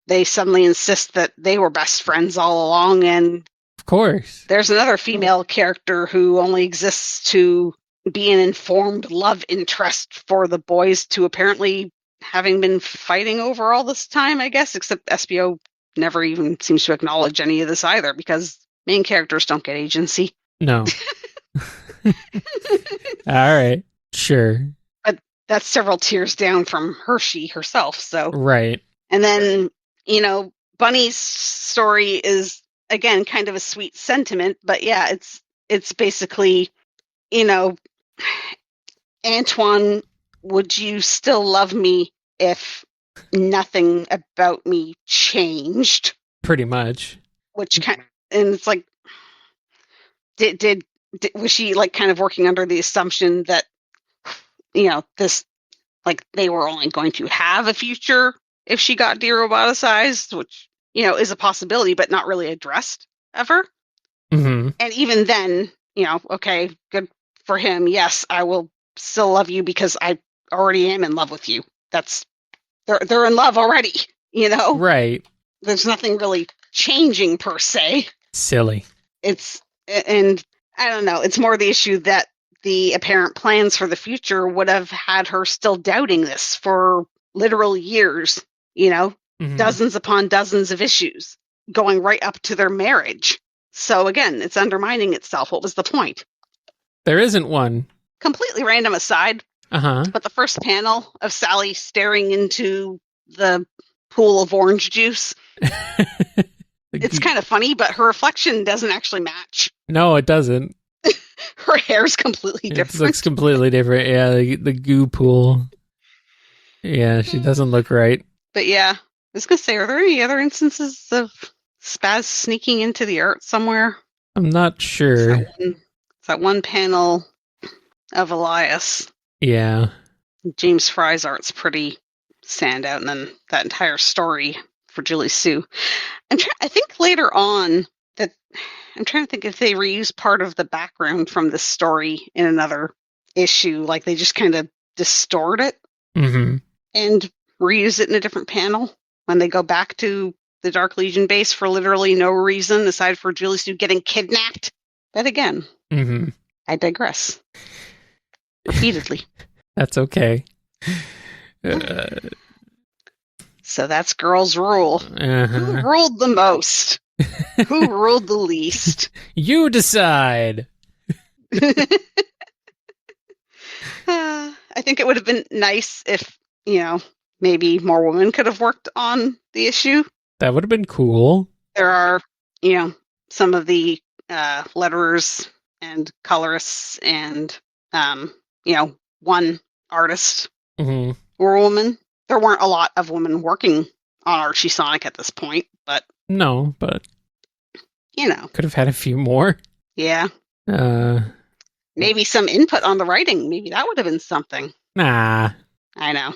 they suddenly insist that they were best friends all along. And of course, there's another female character who only exists to be an informed love interest for the boys to apparently having been fighting over all this time, I guess, except Espio never even seems to acknowledge any of this either because main characters don't get agency. No. All right. Sure. But that's several tiers down from Hershey herself. So right. And then, Bunny's story is, again, kind of a sweet sentiment. But yeah, it's basically, Antoine, would you still love me if nothing about me changed? Pretty much. Which and it's like, did was she kind of working under the assumption that, this, they were only going to have a future if she got de-roboticized, which, is a possibility, but not really addressed ever. Mm-hmm. And even then, okay, good for him. Yes, I will still love you because I already am in love with you. They're in love already, Right. There's nothing really changing per se. Silly. And I don't know. It's more the issue that the apparent plans for the future would have had her still doubting this for literal years, Mm-hmm. Dozens upon dozens of issues going right up to their marriage. So again, it's undermining itself. What was the point? There isn't one. Completely random aside. Uh-huh. But the first panel of Sally staring into the pool of orange juice, it's kind of funny, but her reflection doesn't actually match. No, it doesn't. Her hair's completely different. It looks completely different. Yeah, the goo pool. Yeah, she doesn't look right. But yeah, I was going to say, are there any other instances of Spaz sneaking into the art somewhere? I'm not sure. It's that one panel of Elias. Yeah. James Fry's art's pretty standout, and then that entire story for Julie Sue. I think later on that I'm trying to think if they reuse part of the background from the story in another issue, like they just kind of distort it and reuse it in a different panel when they go back to the Dark Legion base for literally no reason aside for Julie Sue getting kidnapped. But again, I digress repeatedly. That's okay. So that's Girls Rule. Who ruled the most? Who ruled the least? You decide. I think it would have been nice if, maybe more women could have worked on the issue. That would have been cool. There are, some of the letterers and colorists and, one artist Mm-hmm. or a woman. There weren't a lot of women working on Archie Sonic at this point, but No, but could have had a few more. Yeah. Maybe some input on the writing. Maybe that would have been something. Nah. I know.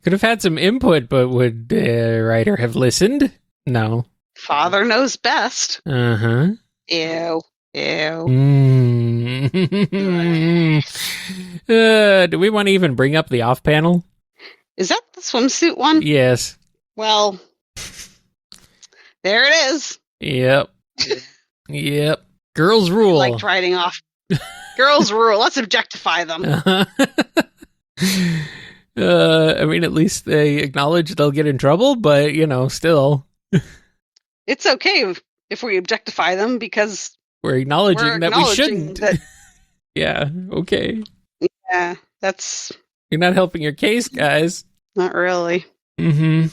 Could have had some input, but would the writer have listened? No. Father knows best. Uh-huh. Ew. Do we want to even bring up the off panel? Is that the swimsuit one? Yes. Well, there it is. Yep. Yep. Girls rule. I liked writing off. Girls rule. Let's objectify them. I mean, at least they acknowledge they'll get in trouble, but, still. It's okay if we objectify them because we're acknowledging that we shouldn't. Yeah, okay. Yeah, that's... You're not helping your case, guys. Not really. Mm-hmm.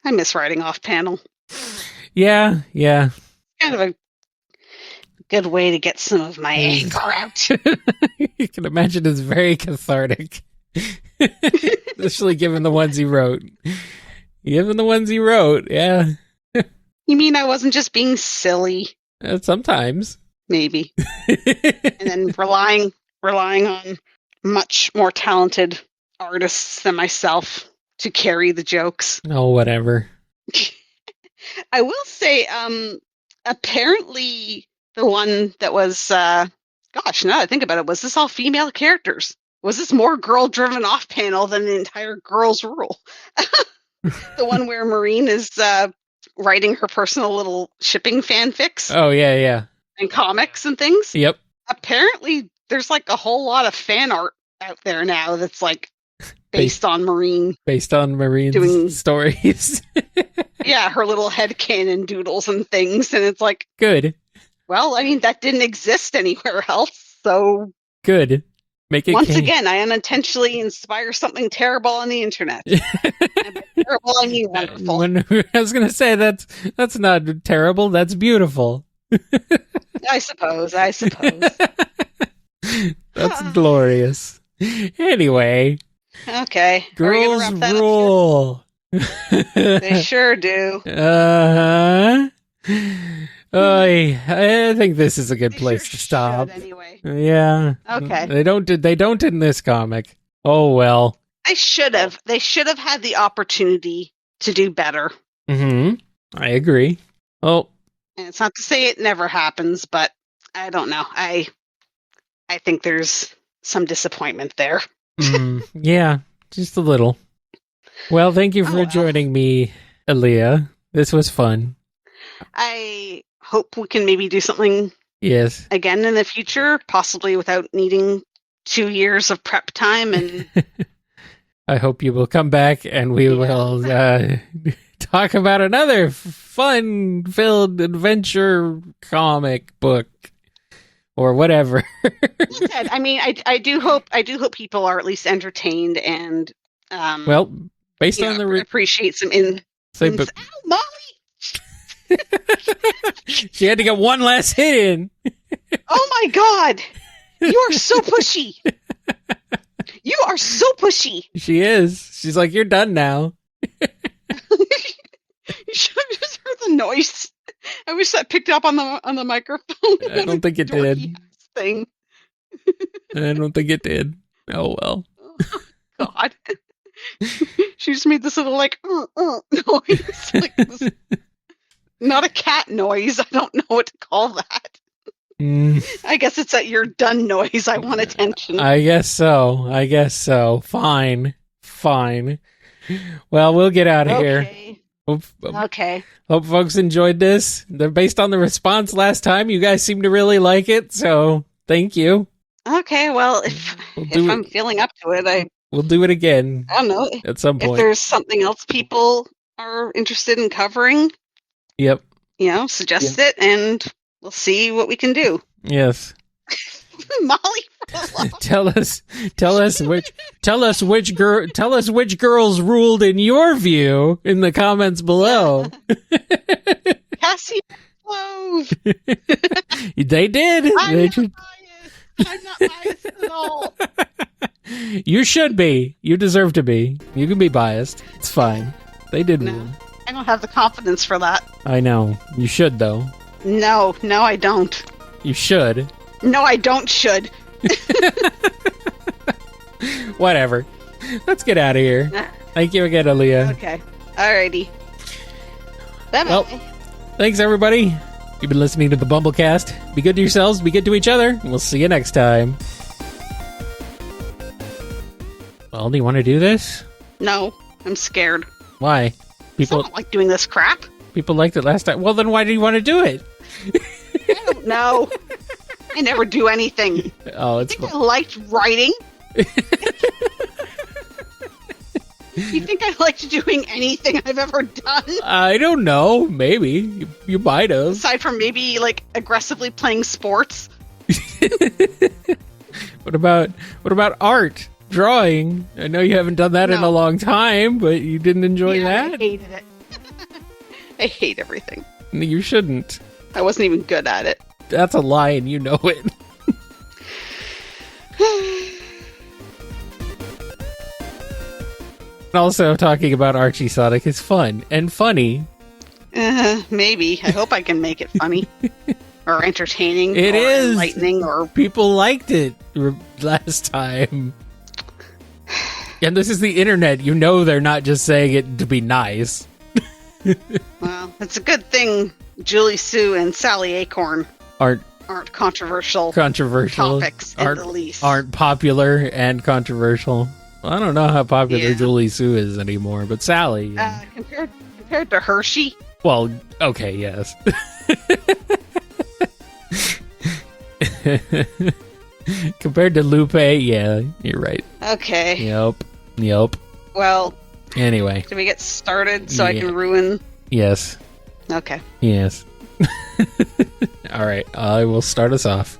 I miss writing off panel. Yeah. Kind of a good way to get some of my anger out. You can imagine it's very cathartic. Especially given the ones he wrote. Yeah. You mean I wasn't just being silly? Sometimes. Maybe. And then relying on much more talented artists than myself to carry the jokes. Oh, whatever. I will say, apparently the one that was, now that I think about it, was this all female characters? Was this more girl-driven off-panel than the entire Girls Rule? The one where Maureen is writing her personal little shipping fanfics. Oh, yeah. And comics and things. Yep. Apparently, there's like a whole lot of fan art out there now that's like based on Maureen. Based on Maureen's stories. Yeah, her little headcanon doodles and things. And it's like... Good. Well, I mean, that didn't exist anywhere else, so... Good. Make it Once again, I unintentionally inspire something terrible on the internet. And by terrible, I mean wonderful. I was going to say, that's not terrible, that's beautiful. I suppose. That's glorious. Anyway. Okay. Girls rule. They sure do. Uh-huh. I think this is a good place to stop. Anyway. Yeah. Okay. They don't in this comic. Oh well. They should have had the opportunity to do better. Mm-hmm. I agree. Oh. And it's not to say it never happens, but I don't know. I think there's some disappointment there. Yeah, just a little. Well, thank you for joining me, Aleah. This was fun. I hope we can maybe do something again in the future, possibly without needing 2 years of prep time. And I hope you will come back and we will talk about another fun-filled adventure comic book or whatever. I mean, I do hope people are at least entertained and based on the appreciate some Ow, Molly! She had to get one last hit in. Oh my god! You are so pushy. You are so pushy. She is. She's like, you're done now. You should have just heard the noise. I wish that picked up on the microphone. I don't think it did. Thing. I don't think it did. Oh well. Oh, god. She just made this little like noise, like this, not a cat noise. I don't know what to call that. I guess it's that you're done noise. I want attention. I guess so. Fine. Well, we'll get out of here. Okay. Hope folks enjoyed this. They're based on the response last time. You guys seem to really like it, so thank you. Okay, well, if I'm feeling up to it, we'll do it again. I don't know. At some point. If there's something else people are interested in covering, yep. Suggest it, and we'll see what we can do. Yes. Molly. Tell us which girls ruled in your view in the comments below. Cassie Clove. They did. I'm not biased at all. You should be. You deserve to be. You can be biased. It's fine. They did No, I don't have the confidence for that. I know. You should, though. No, I don't. You should. No, I don't should. Whatever. Let's get out of here. Thank you again, Aleah. Okay. Alrighty. Bye-bye. Well, thanks, everybody. You've been listening to the BumbleKast. Be good to yourselves. Be good to each other. We'll see you next time. Well, do you want to do this? No, I'm scared. Why? I don't like doing this crap. People liked it last time. Well, then why do you want to do it? I don't know. I never do anything. Oh, it's I liked writing. You think I liked doing anything I've ever done? I don't know. Maybe. You might have. Aside from maybe, like, aggressively playing sports. What about art? Drawing? I know you haven't done that in a long time, but you didn't enjoy that? I hated it. I hate everything. You shouldn't. I wasn't even good at it. That's a lie, and you know it. Also, talking about Archie Sonic is fun and funny. Maybe. I hope I can make it funny. Or entertaining. It is enlightening. Or people liked it last time. And this is the internet. You know they're not just saying it to be nice. Well, it's a good thing Julie Sue and Sally Acorn aren't controversial topics in the least. Aren't popular and controversial. Well, I don't know how popular Julie Sue is anymore, but Sally. Compared to Hershey? Well, okay, yes. Compared to Lupe, yeah, you're right. Okay. Yep. Well. Anyway. Can we get started so I can ruin? Yes. Okay. Yes. All right, I will start us off.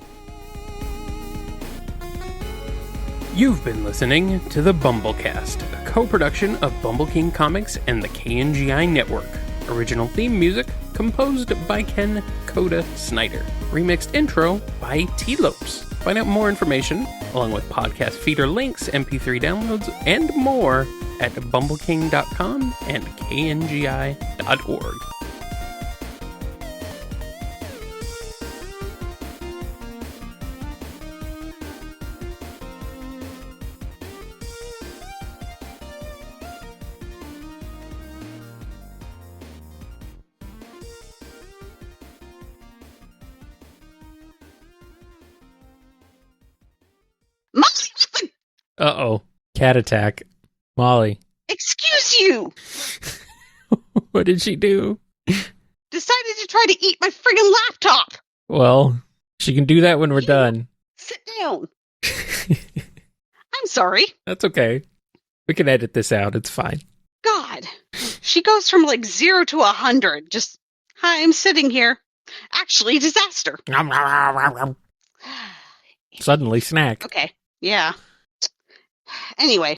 You've been listening to the BumbleKast, a co-production of Bumble King Comics and the KNGI Network. Original theme music composed by Ken Coda Snyder. Remixed intro by T-Lopes. Find out more information, along with podcast feeder links, MP3 downloads, and more at bumbleking.com and kngi.org. Uh-oh. Cat attack. Molly. Excuse you! What did she do? Decided to try to eat my friggin' laptop! Well, she can do that when we're done. Sit down. I'm sorry. That's okay. We can edit this out. It's fine. God. She goes from like 0 to 100. Just, hi, I'm sitting here. Actually, disaster. Suddenly snack. Okay. Yeah. Anyway,